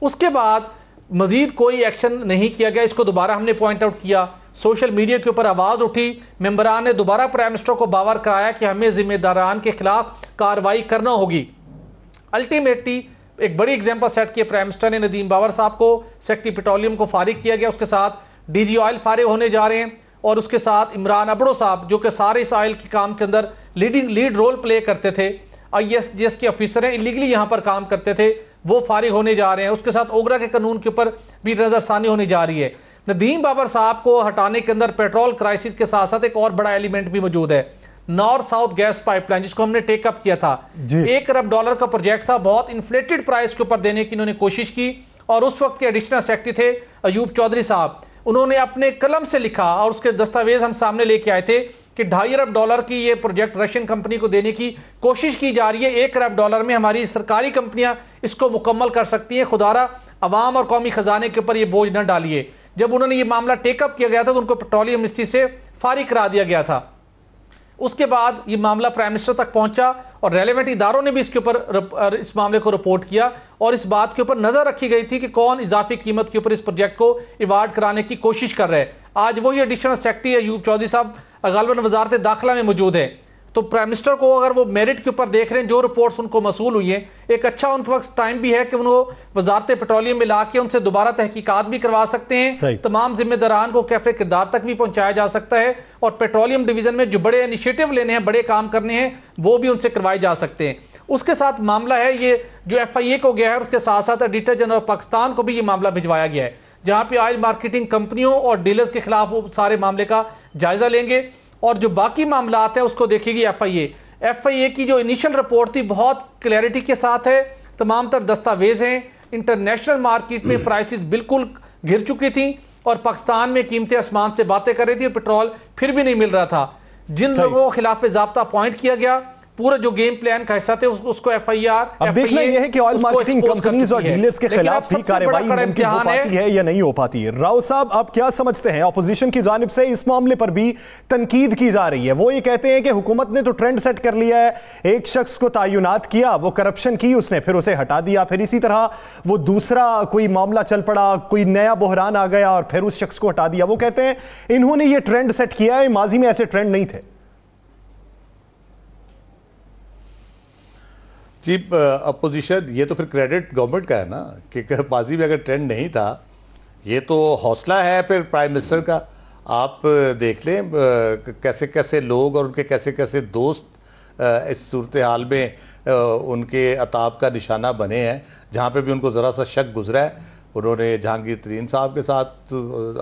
उसके बाद मजीद कोई एक्शन नहीं किया गया। इसको दोबारा हमने पॉइंट आउट किया, सोशल मीडिया के ऊपर आवाज़ उठी, मेंबरान ने दोबारा प्राइम मिनिस्टर को बावर कराया कि हमें जिम्मेदारान के खिलाफ कार्रवाई करना होगी। अल्टीमेटली एक बड़ी एग्जाम्पल सेट किया प्राइम मिनिस्टर ने, नदीम बाबर साहब को सेक्रेटरी पेट्रोलियम को फारिग किया गया, उसके साथ DG ऑयल फारिग होने जा रहे हैं, और उसके साथ इमरान अबड़ो साहब जो कि सारे इस ऑयल के काम के अंदर लीड रोल प्ले करते थे, ISGS के ऑफिसर हैं, इलीगली यहाँ पर काम करते थे, वो फारिग होने जा रहे हैं। उसके साथ ओगरा के कानून के ऊपर भी नजरसानी होने जा रही है। नदीम बाबर साहब को हटाने के अंदर पेट्रोल क्राइसिस के साथ साथ एक और बड़ा एलिमेंट भी मौजूद है, नॉर्थ साउथ गैस पाइपलाइन, जिसको हमने टेकअप किया था। $1 अरब का प्रोजेक्ट था, बहुत इन्फ्लेटेड प्राइस के ऊपर देने की इन्होंने कोशिश की, और उस वक्त के एडिशनल सेक्रेटरी थे अयूब चौधरी साहब, उन्होंने अपने कलम से लिखा और उसके दस्तावेज हम सामने लेके आए थे कि $2.5 अरब की ये प्रोजेक्ट रशियन कंपनी को देने की कोशिश की जा रही है, $1 अरब में हमारी सरकारी कंपनियां इसको मुकम्मल कर सकती हैं, खुदारा अवाम और कौमी खजाने के ऊपर ये बोझ न डालिए। जब उन्होंने ये मामला टेकअप किया गया था तो उनको पेट्रोलियम मिनिस्ट्री से फारिग करा दिया गया था। उसके बाद ये मामला प्राइम मिनिस्टर तक पहुंचा और रेलेवेंट इदारों ने भी इसके ऊपर इस मामले को रिपोर्ट किया, और इस बात के ऊपर नजर रखी गई थी कि कौन इजाफी कीमत के ऊपर इस प्रोजेक्ट को अवार्ड कराने की कोशिश कर रहे हैं। आज वही एडिशनल सेक्रेटरी अयूब चौधरी साहब गालिबन वजारत दाखिला में मौजूद है। तो प्राइम मिनिस्टर को अगर वो मेरिट के ऊपर देख रहे हैं, जो रिपोर्ट्स उनको मसूल हुई हैं, एक अच्छा उनके पास टाइम भी है कि उनको वजारत पेट्रोलियम में लाके उनसे दोबारा तहकीकात भी करवा सकते हैं, तमाम जिम्मेदारान को कैफे किरदार तक भी पहुंचाया जा सकता है, और पेट्रोलियम डिवीजन में जो बड़े इनिशिएटिव लेने हैं, बड़े काम करने हैं, वो भी उनसे करवाए जा सकते हैं। उसके साथ मामला है ये जो FIA को गया है, उसके साथ साथ ऑडिटर जनरल पाकिस्तान को भी ये मामला भिजवाया गया है, जहां पे ऑयल मार्केटिंग कंपनियों और डीलर्स के खिलाफ वो सारे मामले का जायजा लेंगे, और जो बाकी मामलात है उसको देखेगी FIA की जो इनिशियल रिपोर्ट थी बहुत क्लैरिटी के साथ है, तमाम तर दस्तावेज हैं, इंटरनेशनल मार्केट में प्राइसेस बिल्कुल गिर चुकी थी और पाकिस्तान में कीमतें आसमान से बातें कर रही थी और पेट्रोल फिर भी नहीं मिल रहा था। जिन लोगों को खिलाफ ज़ाब्ता पॉइंट किया गया, पूरा जो गेम प्लान का हिस्सा थे उसको अब देखना यह है कि ऑयल मार्केटिंग कंपनीज और डीलर्स के खिलाफ भी कार्रवाई मुमकिन हो पाती है या नहीं हो पाती है। राव साहब, आप क्या समझते हैं? अपोजिशन की जानिब से इस मामले पर भी तनकीद की जा रही है। वो ये कहते हैं कि हुकूमत ने तो ट्रेंड सेट कर लिया है, एक शख्स को तयनात किया, वो करप्शन की उसने, फिर उसे हटा दिया, फिर इसी तरह वो दूसरा कोई मामला चल पड़ा, कोई नया बहरान आ गया और फिर उस शख्स को हटा दिया। वो कहते हैं इन्होंने ये ट्रेंड सेट किया है, माजी में ऐसे ट्रेंड नहीं थे। जी अपोजिशन, ये तो फिर क्रेडिट गवर्नमेंट का है ना कि माजी में अगर ट्रेंड नहीं था, ये तो हौसला है फिर प्राइम मिनिस्टर का। आप देख लें कैसे कैसे लोग और उनके कैसे कैसे दोस्त इस सूरत हाल में उनके अताब का निशाना बने हैं। जहाँ पे भी उनको ज़रा सा शक गुजरा है, उन्होंने जहांगीर तरीन साहब के साथ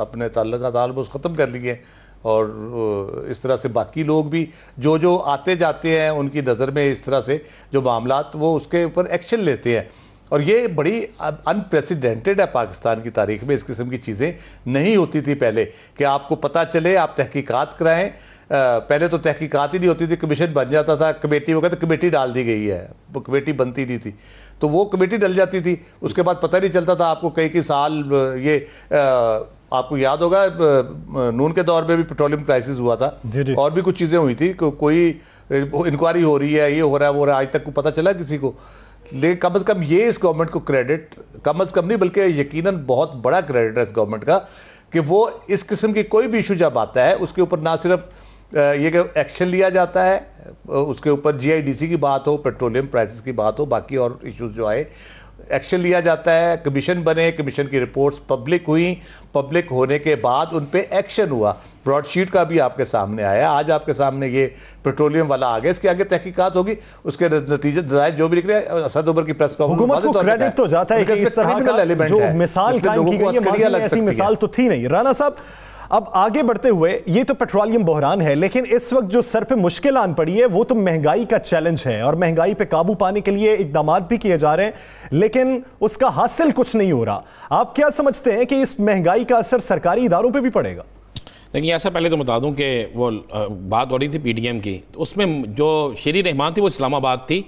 अपने ताल्लुकात आलमोस्ट ख़त्म कर लिए, और इस तरह से बाकी लोग भी जो जो आते जाते हैं उनकी नज़र में इस तरह से जो मामलात, वो उसके ऊपर एक्शन लेते हैं। और ये बड़ी अनप्रेसिडेंटेड है पाकिस्तान की तारीख में, इस किस्म की चीज़ें नहीं होती थी पहले कि आपको पता चले, आप तहकीकात कराएं। पहले तो तहकीकात ही नहीं होती थी, कमीशन बन जाता था, कमेटी, वो कहते कमेटी डाल दी गई है, वो कमेटी बनती नहीं थी, तो वो कमेटी डल जाती थी, उसके बाद पता नहीं चलता था आपको कई साल। ये आपको याद होगा नून के दौर में भी पेट्रोलियम क्राइसिस हुआ था, और भी कुछ चीज़ें हुई थी, कोई इंक्वायरी हो रही है, ये हो रहा है, वो रहा है, आज तक को पता चला किसी को। लेकिन कम अज़ कम ये इस गवर्नमेंट को क्रेडिट, कम अज़ कम नहीं बल्कि यकीनन बहुत बड़ा क्रेडिट है इस गवर्नमेंट का, कि वो इस किस्म की कोई भी इशू जब आता है उसके ऊपर ना सिर्फ ये एक्शन लिया जाता है, उसके ऊपर GIDC की बात हो, पेट्रोलियम प्राइसेस की बात हो, बाकी और इश्यूज जो आए एक्शन लिया जाता है, कमीशन बने, कमीशन की रिपोर्ट्स पब्लिक हुई, पब्लिक होने के बाद उन पे एक्शन हुआ। ब्रॉडशीट का भी आपके सामने आया, आज आपके सामने ये पेट्रोलियम वाला आ गया, इसके आगे तहकीकात होगी, उसके नतीजे नतीजे जो भी निकले। असद उमर की प्रेस कॉन्फ्रेंस, हुकूमत को क्रेडिट तो जाता है कि इस तरह का जो मिसाल कायम की गई है, माज़ी में ऐसी मिसाल तो थी नहीं। राना साहब, अब आगे बढ़ते हुए, ये तो पेट्रोलियम बहरान है, लेकिन इस वक्त जो सर पे मुश्किल आन पड़ी है वो तो महंगाई का चैलेंज है, और महंगाई पे काबू पाने के लिए इकदाम भी किए जा रहे हैं, लेकिन उसका हासिल कुछ नहीं हो रहा। आप क्या समझते हैं कि इस महंगाई का असर सरकारी इदारों पे भी पड़ेगा? देखिए, ऐसा पहले तो बता दूं कि वो बात हो रही थी PDM की, तो उसमें जो शेरी रहमान थी वो इस्लामाबाद थी,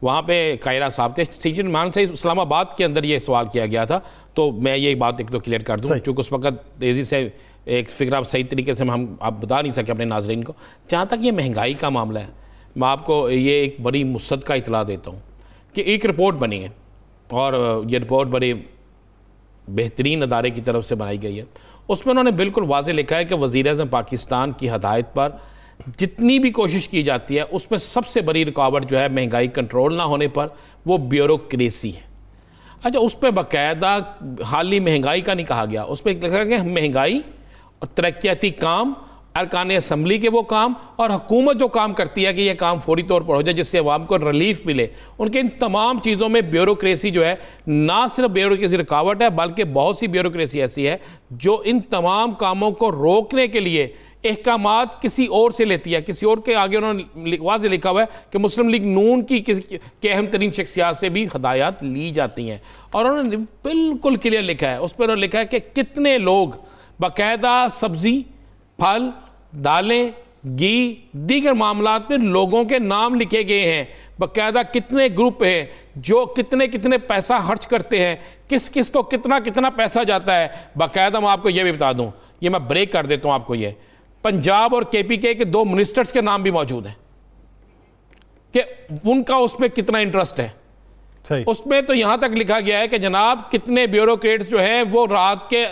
वहाँ पे कायरा साहब थे। शेरी रहमान से इस्लामाबाद के अंदर ये सवाल किया गया था, तो मैं ये बात एक तो क्लियर कर दूँ, क्योंकि उस वक्त तेज़ी से एक फिक्र आप सही तरीके से हम आप बता नहीं सके अपने नाजरीन को। जहाँ तक ये महंगाई का मामला है, मैं आपको ये एक बड़ी मुसद्दका इतला देता हूँ कि एक रिपोर्ट बनी है, और ये रिपोर्ट बड़े बेहतरीन अदारे की तरफ से बनाई गई है। उसमें उन्होंने बिल्कुल वाज़ेह लिखा है कि वज़ीर-ए-आज़म पाकिस्तान की हदायत पर जितनी भी कोशिश की जाती है, उसमें सबसे बड़ी रुकावट जो है महंगाई कंट्रोल ना होने पर, वो ब्यूरोक्रेसी है। अच्छा, उस पर बाकायदा हाली महंगाई का नहीं कहा गया, उस पर लिखा गया महंगाई और तरक्याती काम, अरकान असम्बली के वो काम, और हुकूमत जो काम करती है कि ये काम फौरी तौर पर हो जाए जिससे अवाम को रिलीफ मिले। उनके इन तमाम चीज़ों में ब्यूरोक्रेसी जो है, ना सिर्फ ब्यूरोक्रेसी रुकावट है, बल्कि बहुत सी ब्यूरोक्रेसी ऐसी है जो इन तमाम कामों को रोकने के लिए अहकामात किसी और से लेती है। किसी और के आगे उन्होंने वाज़ेह लिखा हुआ है कि मुस्लिम लीग नून की अहम तरीन शख्सियात से भी हदायत ली जाती हैं, और उन्होंने बिल्कुल क्लियर लिखा है, उस पर उन्होंने लिखा है कि कितने लोग बाकायदा सब्ज़ी, फल, दालें, घी, दीगर मामलात में लोगों के नाम लिखे गए हैं, बाकायदा कितने ग्रुप हैं जो कितने कितने पैसा खर्च करते हैं, किस किस को कितना कितना पैसा जाता है। बाकायदा मैं आपको ये भी बता दूं, ये मैं ब्रेक कर देता हूं आपको, ये पंजाब और KPK के 2 मिनिस्टर्स के नाम भी मौजूद हैं कि उनका उसमें कितना इंटरेस्ट है। सही। उसमें तो यहां तक लिखा गया है कि जनाब कितने ब्यूरोक्रेट्स जो हैं वो रात के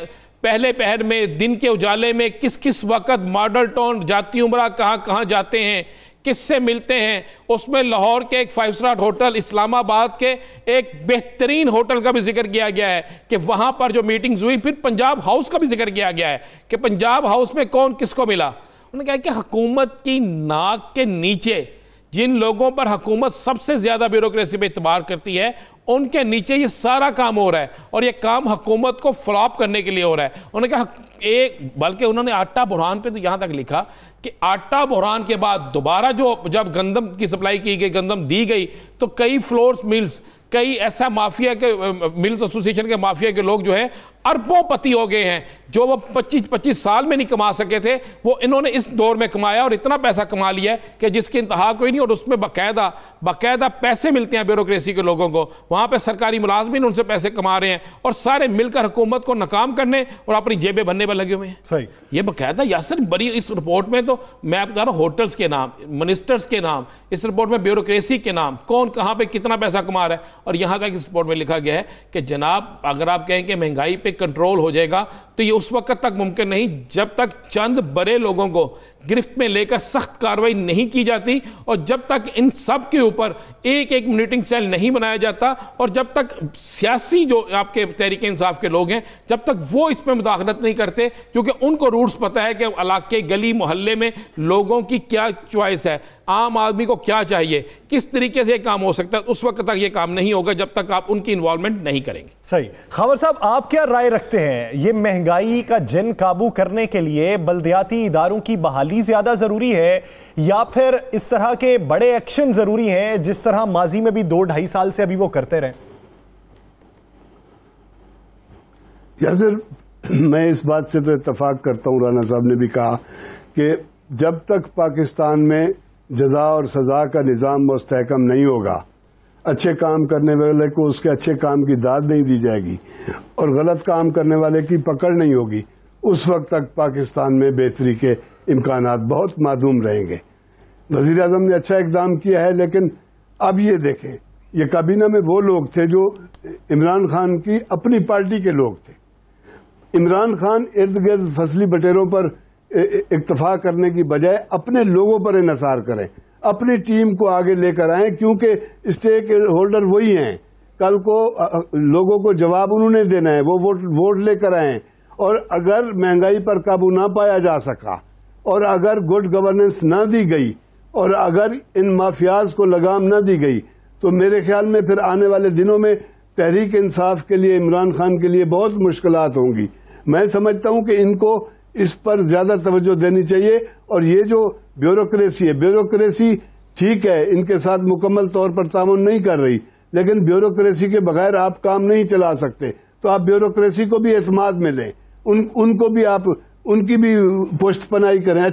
पहले पहर में, दिन के उजाले में, किस किस वक्त मॉडल टाउन जाती उमरा कहाँ कहाँ जाते हैं, किससे मिलते हैं। उसमें लाहौर के एक 5 स्टार होटल, इस्लामाबाद के एक बेहतरीन होटल का भी जिक्र किया गया है कि वहाँ पर जो मीटिंग्स हुई। फिर पंजाब हाउस का भी जिक्र किया गया है कि पंजाब हाउस में कौन किसको मिला। उन्होंने कहा कि हुकूमत की नाक के नीचे जिन लोगों पर हुकूमत सबसे ज़्यादा ब्यूरोक्रेसी पे इतबार करती है, उनके नीचे ये सारा काम हो रहा है, और ये काम हुकूमत को फ्लॉप करने के लिए हो रहा है। उन्होंने कहा बल्कि उन्होंने आटा बुरहान पे तो यहाँ तक लिखा कि आटा बुरहान के बाद दोबारा जब गंदम की सप्लाई की गई, गंदम दी गई, तो कई फ्लोर्स मिल्स, कई ऐसा माफिया के मिल्स एसोसिएशन के माफिया के लोग जो है अरबोंपति हो गए हैं, जो वो 25-25 साल में नहीं कमा सके थे, वो इन्होंने इस दौर में कमाया और इतना पैसा कमा लिया है कि जिसकी इंतहा कोई नहीं। और उसमें बाकायदा पैसे मिलते हैं ब्यूरोक्रेसी के लोगों को, वहाँ पे सरकारी मुलाजमीन उनसे पैसे कमा रहे हैं, और सारे मिलकर हुकूमत को नाकाम करने और अपनी जेबें भरने पर लगे हुए हैं। सही, ये बाकायदा यासर बड़ी इस रिपोर्ट में, तो मैं बता रहा हूँ होटल्स के नाम, मिनिस्टर्स के नाम, इस रिपोर्ट में ब्यूरोक्रेसी के नाम, कौन कहाँ पर कितना पैसा कमा रहा है। और यहाँ तक इस रिपोर्ट में लिखा गया है कि जनाब अगर आप कहें कि महंगाई पे कंट्रोल हो जाएगा, तो ये उस वक्त तक मुमकिन नहीं जब तक चंद बड़े लोगों को गिरफ्त में लेकर सख्त कार्रवाई नहीं की जाती और जब तक इन सब के ऊपर एक एक मॉनिटरिंग सेल नहीं बनाया जाता और जब तक सियासी जो आपके तहरीक इंसाफ के लोग हैं जब तक वो इस पर मुदाखलत नहीं करते, क्योंकि उनको रूट्स पता है कि इलाके गली मोहल्ले में लोगों की क्या चॉइस है, आम आदमी को क्या चाहिए, किस तरीके से काम हो सकता है, उस वक्त तक ये काम नहीं होगा जब तक आप उनकी इन्वॉल्वमेंट नहीं करेंगे। सही। खबर साहब, आप क्या राय रखते हैं, ये महंगाई का जिन काबू करने के लिए बल्दियाती इदारों की बहाली ज्यादा जरूरी है या फिर इस तरह के बड़े एक्शन जरूरी हैं जिस तरह माजी में भी 2-2.5 साल से अभी वो करते रहे? यासिर, मैं इस बात से तो इत्तफाक करता हूं, राना साहब ने भी कहा कि जब तक पाकिस्तान में जजा और सजा का निज़ाम मुस्तहकम नहीं होगा, अच्छे काम करने वाले को उसके अच्छे काम की दाद नहीं दी जाएगी और गलत काम करने वाले की पकड़ नहीं होगी, उस वक्त तक पाकिस्तान में बेहतरी के इम्कानात बहुत मादूम रहेंगे। वज़ीर आज़म ने अच्छा इक़दाम किया है, लेकिन अब ये देखें, ये काबीना में वो लोग थे जो इमरान खान की अपनी पार्टी के लोग थे। इमरान खान इर्द गिर्द फसली बटेरों पर इक्तफा करने की बजाय अपने लोगों पर इन्हिसार करें, अपनी टीम को आगे लेकर आएं, क्योंकि स्टेक होल्डर वही हैं। कल को लोगों को जवाब उन्होंने देना है, वो वोट लेकर आए। और अगर महंगाई पर काबू ना पाया जा सका और अगर गुड गवर्नेंस ना दी गई और अगर इन माफियाज को लगाम ना दी गई तो मेरे ख्याल में फिर आने वाले दिनों में तहरीक इंसाफ के लिए, इमरान खान के लिए बहुत मुश्किलात होंगी। मैं समझता हूं कि इनको इस पर ज्यादा तवज्जो देनी चाहिए। और ये जो ब्यूरोक्रेसी है, ब्यूरोक्रेसी ठीक है, इनके साथ मुकम्मल तौर पर तामुन नहीं कर रही, लेकिन ब्यूरोक्रेसी के बगैर आप काम नहीं चला सकते। तो आप ब्यूरोक्रेसी को भी एतमाद में लें, उनको भी आप उनकी भी पुष्टपनाही करें,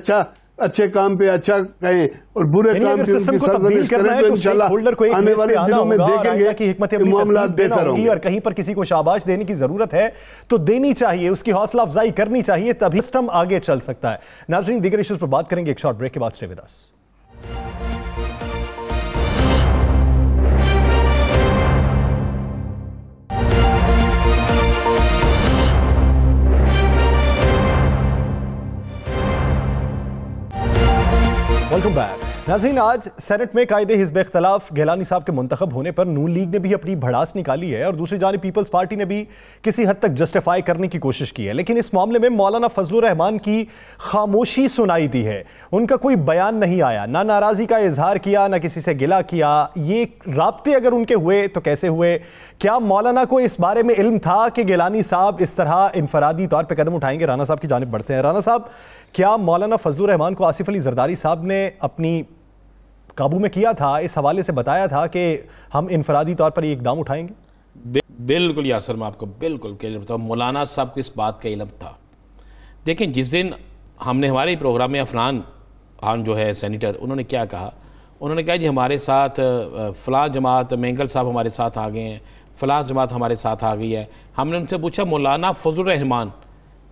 अच्छे काम पे अच्छा कहें और बुरे काम पे उनकी सरजमिश करें। तो इंशाल्लाह आने वाले दिनों में देखेंगे कि मामला बेहतर होंगे। और कहीं पर किसी को शाबाश देने की जरूरत है तो देनी चाहिए, उसकी हौसला अफजाई करनी चाहिए, तभी सिस्टम आगे चल सकता है। नाज़रीन, दीगर इश्यूज पर बात करेंगे एक शॉर्ट ब्रेक के बाद। Stay with us. Welcome back. नाज़रीन, आज सेनेट में कायदे हिज़्ब इख्तिलाफ गिलानी साहब के मुंतखब होने पर नून लीग ने भी अपनी भड़ास निकाली है और दूसरी जानिब पीपल्स पार्टी ने भी किसी हद तक जस्टिफाई करने की कोशिश की है, लेकिन इस मामले में मौलाना फजलुर रहमान की खामोशी सुनाई दी है। उनका कोई बयान नहीं आया, ना नाराज़गी का इजहार किया, ना किसी से गिला किया। ये राब्ते अगर उनके हुए तो कैसे हुए? क्या मौलाना को इस बारे में इल्म था कि गिलानी साहब इस तरह इनफरादी तौर पर कदम उठाएंगे? राना साहब की जानिब बढ़ते हैं। राना साहब, क्या मौलाना फजलुर रहमान को आसिफ अली जरदारी साहब ने अपनी काबू में किया था, इस हवाले से बताया था कि हम इनफरादी तौर पर ये इकदाम उठाएंगे? बिल्कुल यासर, मैं आपको बिल्कुल क्लियर बताऊँ, मौलाना साहब को इस बात का इल्म था। देखें, जिस दिन हमने हमारे प्रोग्राम में अफनान खान जो है सेनेटर, उन्होंने क्या कहा, उन्होंने कहा जी हमारे साथ फ़लाँ जमात मेंगल साहब हमारे साथ आ गए हैं, फ़लाँ जमात हमारे साथ आ गई है। हमने उनसे पूछा मौलाना फजलुर रहमान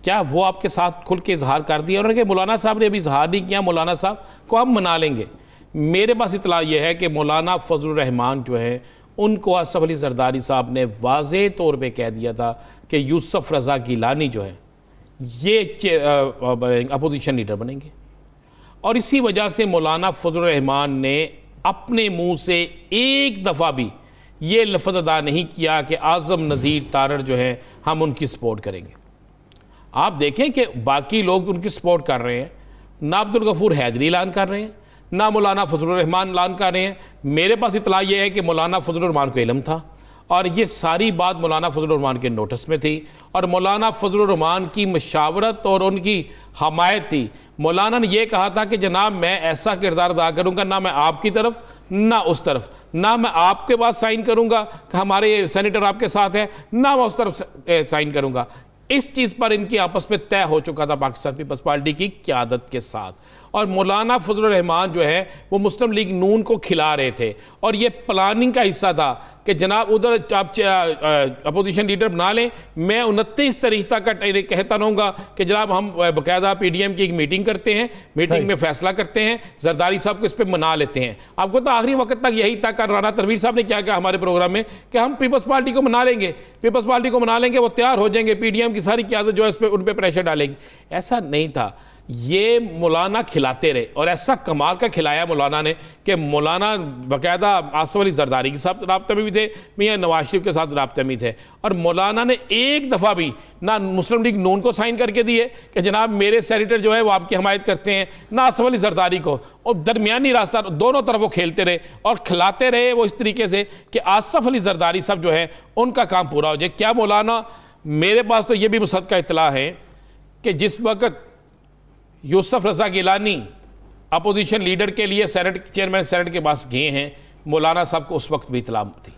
क्या वो आपके साथ खुल के इजहार कर दिया? उन्होंने कहा मौलाना साहब ने अभी इजहार नहीं किया, मौलाना साहब को हम मना लेंगे। मेरे पास इतला ये है कि मौलाना फजलुर रहमान जो है उनको आसिफ अली जरदारी साहब ने वाज़े तौर पे कह दिया था कि यूसुफ रज़ा गिलानी जो है ये अपोजिशन लीडर बनेंगे। और इसी वजह से मौलाना फजलुर रहमान ने अपने मुंह से एक दफ़ा भी ये लफ्ज़ अदा नहीं किया कि आज़म नज़ीर तारड़ जो है हम उनकी सपोर्ट करेंगे। आप देखें कि बाकी लोग उनकी सपोर्ट कर रहे हैं, ना अब्दुल गफूर हैदरी ऐलान कर रहे हैं, ना मौलाना फजलुर रहमान ऐलान कर रहे हैं। मेरे पास इतला ये है कि मौलाना फजलुर रहमान को इल्म था और ये सारी बात मौलाना फजलुर रहमान के नोटिस में थी और मौलाना फजलुर रहमान की मशावरत और उनकी हमायत थी। मौलाना ने यह कहा था कि जनाब मैं ऐसा किरदार अदा करूँगा, ना मैं आपकी तरफ ना उस तरफ, ना मैं आपके पास साइन करूँगा कि हमारे सेनेटर आपके साथ हैं, ना मैं उस तरफ साइन करूँगा। इस चीज़ पर इनकी आपस में तय हो चुका था पाकिस्तान पीपल्स पार्टी की क़यादत के साथ। और मौलाना फजलुर रहमान जो है वो मुस्लिम लीग नून को खिला रहे थे और ये प्लानिंग का हिस्सा था कि जनाब उधर आप अपोजिशन लीडर बना लें, मैं 29 तारीख तक कहता रहूँगा कि जनाब हम बाकायदा PDM की एक मीटिंग करते हैं, मीटिंग में फैसला करते हैं, जरदारी साहब को इस पर मना लेते हैं। आपको तो आखिरी वक्त तक यही तक राना तनवीर साहब ने क्या कहा हमारे प्रोग्राम में कि हम पीपल्स पार्टी को मना लेंगे, पीपल्स पार्टी को मना लेंगे, वो तैयार हो जाएंगे, PDM की सारी क़यादत जो है इस पर उन पर प्रेशर डालेगी। ऐसा नहीं था। ये मौलाना खिलाते रहे और ऐसा कमाल का खिलाया मौलाना ने कि मौलाना बाकायदा आसफ अली जरदारी के साथ राब्ते में भी थे, मियाँ नवाज शरीफ के साथ राब्ते में थे, और मौलाना ने एक दफ़ा भी ना मुस्लिम लीग नून को साइन करके दिए कि जनाब मेरे सेनेटर जो है वो आपकी हमायत करते हैं, ना आसफ अली जरदारी को, और दरमियानी रास्ता दोनों तरफ वो खेलते रहे और खिलाते रहे वो इस तरीके से कि आसफ अली जरदारी सब जो है उनका काम पूरा हो जाए। क्या मौलाना, मेरे पास तो ये भी मुसद्दक़ा इत्तला है कि जिस वक्त यूसुफ रज़ा गिलानी अपोजिशन लीडर के लिए सेनेट चेयरमैन सेनेट के पास गए हैं, मौलाना साहब को उस वक्त भी इत्तला थी,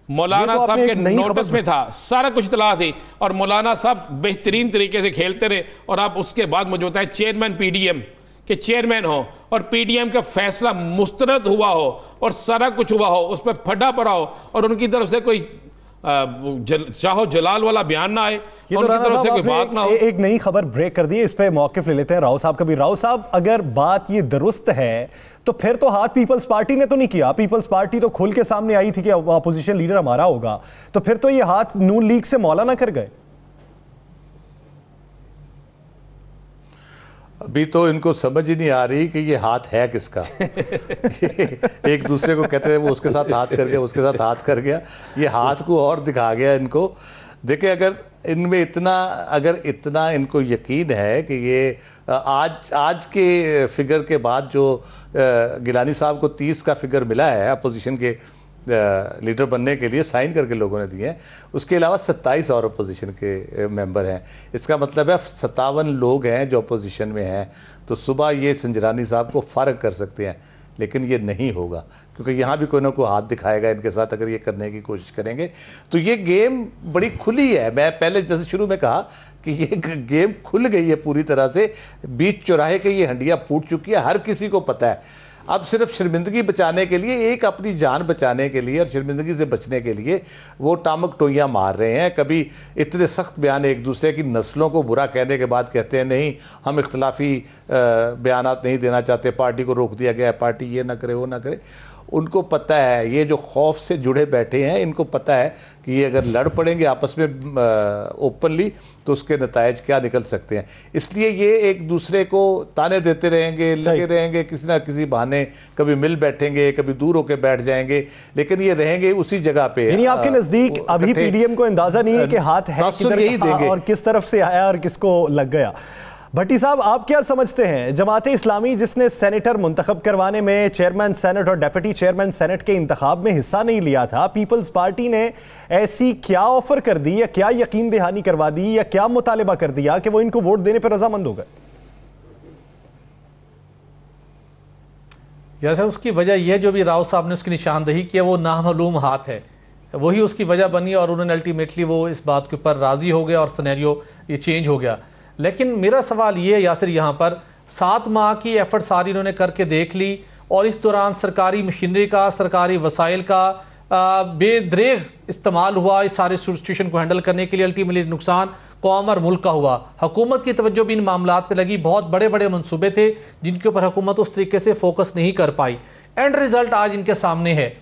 मौलाना साहब के नोटिस में था, सारा कुछ इत्तला थी, और मौलाना साहब बेहतरीन तरीके से खेलते रहे। और आप उसके बाद मुझे बताएं चेयरमैन पीडीएम के चेयरमैन हो और पीडीएम का फैसला मुस्तरद हुआ हो और सारा कुछ हुआ हो, उस पर फटा पड़ा हो और उनकी तरफ से कोई चाहो जलाल वाला बयान ना आए, उनकी तरफ से कोई बात ना हो। एक नई खबर ब्रेक कर दी है, इस पे मौक़िफ़ ले लेते हैं राव साहब का भी। राव साहब, अगर बात ये दुरुस्त है तो फिर तो हाथ पीपल्स पार्टी ने तो नहीं किया, पीपल्स पार्टी तो खुल के सामने आई थी कि अपोजिशन लीडर हमारा होगा, तो फिर तो ये हाथ नून लीग से मौलाना कर गए। अभी तो इनको समझ ही नहीं आ रही कि ये हाथ है किसका। एक दूसरे को कहते हैं वो उसके साथ हाथ कर गया, उसके साथ हाथ कर गया, ये हाथ को और दिखा गया इनको। देखिए, अगर इनमें इतना इनको यकीन है कि ये आज के फिगर के बाद जो गिलानी साहब को 30 का फिगर मिला है अपोजिशन के लीडर बनने के लिए साइन करके लोगों ने दिए हैं, उसके अलावा 27 और अपोजिशन के मेंबर हैं, इसका मतलब है 57 लोग हैं जो अपोजिशन में हैं। तो सुबह ये संजरानी साहब को फ़र्क कर सकते हैं, लेकिन ये नहीं होगा क्योंकि यहाँ भी कोई ना कोई हाथ दिखाएगा इनके साथ अगर ये करने की कोशिश करेंगे। तो ये गेम बड़ी खुली है। मैं पहले जैसे शुरू में कहा कि ये गेम खुल गई है पूरी तरह से, बीच चौराहे के ये हंडिया फूट चुकी है, हर किसी को पता है। अब सिर्फ शर्मिंदगी बचाने के लिए, एक अपनी जान बचाने के लिए और शर्मिंदगी से बचने के लिए वो टामक टोइयाँ मार रहे हैं। कभी इतने सख्त बयान एक दूसरे की नस्लों को बुरा कहने के बाद कहते हैं नहीं हम इख्तलाफी बयानात नहीं देना चाहते, पार्टी को रोक दिया गया है, पार्टी ये ना करे वो ना करे। उनको पता है, ये जो खौफ से जुड़े बैठे हैं इनको पता है कि ये अगर लड़ पड़ेंगे आपस में ओपनली तो उसके नतायज क्या निकल सकते हैं। इसलिए ये एक दूसरे को ताने देते रहेंगे, लगे रहेंगे, किसी ना किसी बहाने कभी मिल बैठेंगे, कभी दूर होकर बैठ जाएंगे, लेकिन ये रहेंगे उसी जगह पे। यानी आपके नजदीक अभी पीडीएम को अंदाजा नहीं है कि हाथ है किधर और किस तरफ से आया और किसको लग गया। भट्टी साहब, आप क्या समझते हैं, जमाते इस्लामी जिसने सेनेटर मुंतखब करवाने में चेयरमैन सेनेट और डेप्यूटी चेयरमैन सेनेट के इंतखाब में हिस्सा नहीं लिया था, पीपल्स पार्टी ने ऐसी क्या ऑफर कर दी या क्या यकीन दहानी करवा दी या क्या मुतालिबा कर दिया कि वो इनको वोट देने पर रजामंद हो गए? जैसे उसकी वजह यह जो भी राव साहब ने उसकी निशानदही किया वो नामालूम हाथ है, वही उसकी वजह बनी और उन्होंने अल्टीमेटली वो इस बात के ऊपर राजी हो गया और सिनेरियो ये चेंज हो गया। लेकिन मेरा सवाल ये है यासिर, यहाँ पर 7 माह की एफर्ट सारी इन्होंने करके देख ली और इस दौरान सरकारी मशीनरी का, सरकारी वसाइल का बेदरेग इस्तेमाल हुआ इस सारे सिचुएशन को हैंडल करने के लिए। अल्टीमेटली नुकसान कौम और मुल्क का हुआ। हुकूमत की तवज्जो भी इन मामलात पे लगी, बहुत बड़े बड़े मंसूबे थे जिनके ऊपर हुकूमत उस तरीके से फोकस नहीं कर पाई। एंड रिजल्ट आज इनके सामने है।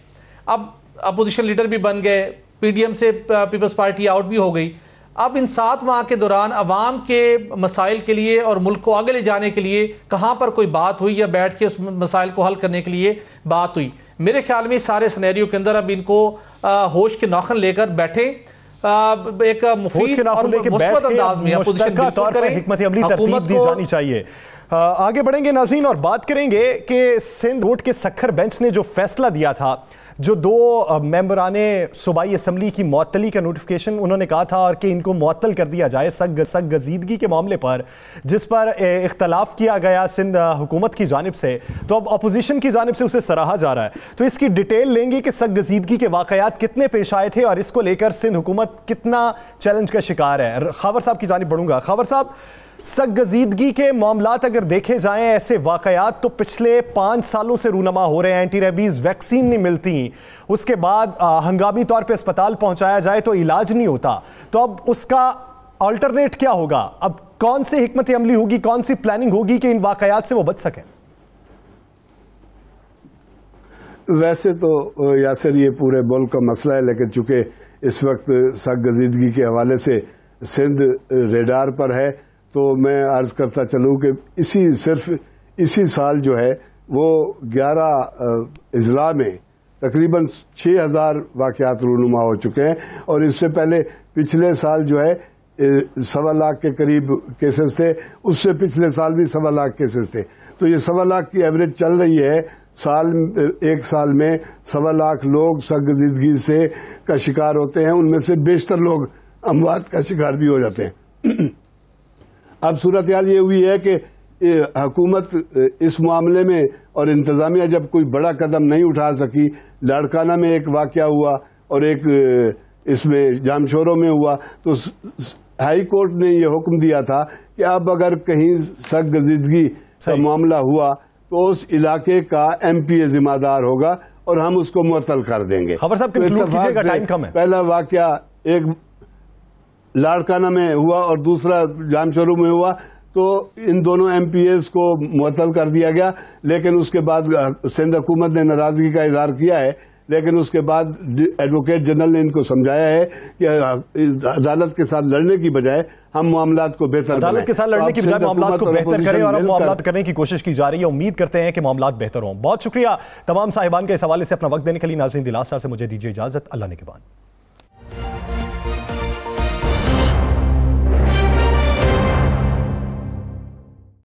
अब अपोजिशन लीडर भी बन गए, पीडीएम से पीपल्स पार्टी आउट भी हो गई। अब इन 7 माह के दौरान अवाम के मसाइल के लिए और मुल्क को आगे ले जाने के लिए कहाँ पर कोई बात हुई या बैठ के उस मसाइल को हल करने के लिए बात हुई? मेरे ख्याल में सारे सिनेरियो के अंदर अब इनको होश के नौखन लेकर बैठे, एक मुफीद और मुस्बत अंदाज में अपोजिशन के तौर पर हिकमत अमली तरतीब दी जानी चाहिए। आगे बढ़ेंगे नाज़रीन और बात करेंगे कि सिंध कोर्ट के सखर बेंच ने जो फैसला दिया था, जो 2 मेंबराने सूबाई असम्बली की मुअत्तली का नोटिफिकेशन उन्होंने कहा था और कि इनको मुअत्तल कर दिया जाए सग गजीदगी के मामले पर, जिस पर इख्तलाफ किया गया सिंध हुकूमत की जानिब से, तो अब अपोजिशन की जानिब से उसे सराहा जा रहा है। तो इसकी डिटेल लेंगे कि सग गजीदगी के वाक़यात कितने पेश आए थे और इसको लेकर सिंध हुकूमत कितना चैलेंज का शिकार है। खावर साहब की जानिब बढ़ूंगा। खावर साहब, सगजीदगी के मामलात अगर देखे जाएं, ऐसे वाकयात तो पिछले 5 सालों से रूनमा हो रहे हैं। एंटी रेबीज वैक्सीन नहीं मिलती, उसके बाद हंगामी तौर पे अस्पताल पहुंचाया जाए तो इलाज नहीं होता, तो अब उसका अल्टरनेट क्या होगा? अब कौन सी हिकमत अमली होगी, कौन सी प्लानिंग होगी कि इन वाकयात से वो बच सके? वैसे तो यासिर ये पूरे मुल्क का मसला है, लेकिन चूंकि इस वक्त सगजीदगी के हवाले से सिंध रेडार पर है तो मैं अर्ज करता चलूं कि सिर्फ इसी साल जो है वो 11 अजला में तकरीबन 6000 वाक़यात रूनुमा हो चुके हैं, और इससे पहले पिछले साल जो है 1.25 लाख के करीब केसेस थे, उससे पिछले साल भी 1.25 लाख केसेस थे। तो ये 1.25 लाख की एवरेज चल रही है। एक साल में 1.25 लाख लोग सरगजीदगी से का शिकार होते हैं, उनमें से बेशतर लोग अमवात का शिकार भी हो जाते हैं। अब सूरत हाल ये हुई है कि हुकूमत इस मामले में और इंतजामिया जब कोई बड़ा कदम नहीं उठा सकी, लाड़काना में एक वाकया हुआ और एक इसमें जामशोरों में हुआ, तो हाई कोर्ट ने ये हुक्म दिया था कि अब अगर कहीं सरगजीदगी का मामला हुआ तो उस इलाके का MPA जिम्मेदार होगा और हम उसको मुअत्तल कर देंगे। खबर साहब कंक्लूड कीजिएगा, टाइम कम है। पहला वाकया एक लाड़काना में हुआ और दूसरा जामशोरों में हुआ, तो इन दोनों MPAs को मुअत्तल कर दिया गया, लेकिन उसके बाद सिंध हुकूमत ने नाराजगी का इजहार किया है, लेकिन उसके बाद एडवोकेट जनरल ने इनको समझाया है कि अदालत के साथ लड़ने की बजाय हम मामलात को बेहतर बनाएं। अदालत के साथ लड़ने की बजाय मामलात को बेहतर करें और अब मामलात करने की कोशिश की जा रही है। उम्मीद करते हैं कि मामलात बेहतर हों। बहुत शुक्रिया तमाम साहिबान के इस हवाले से अपना वक्त देने के लिए। नाज़रीन, द लास्ट स्टार से मुझे दीजिए इजाजत। अल्लाह ने के बाद।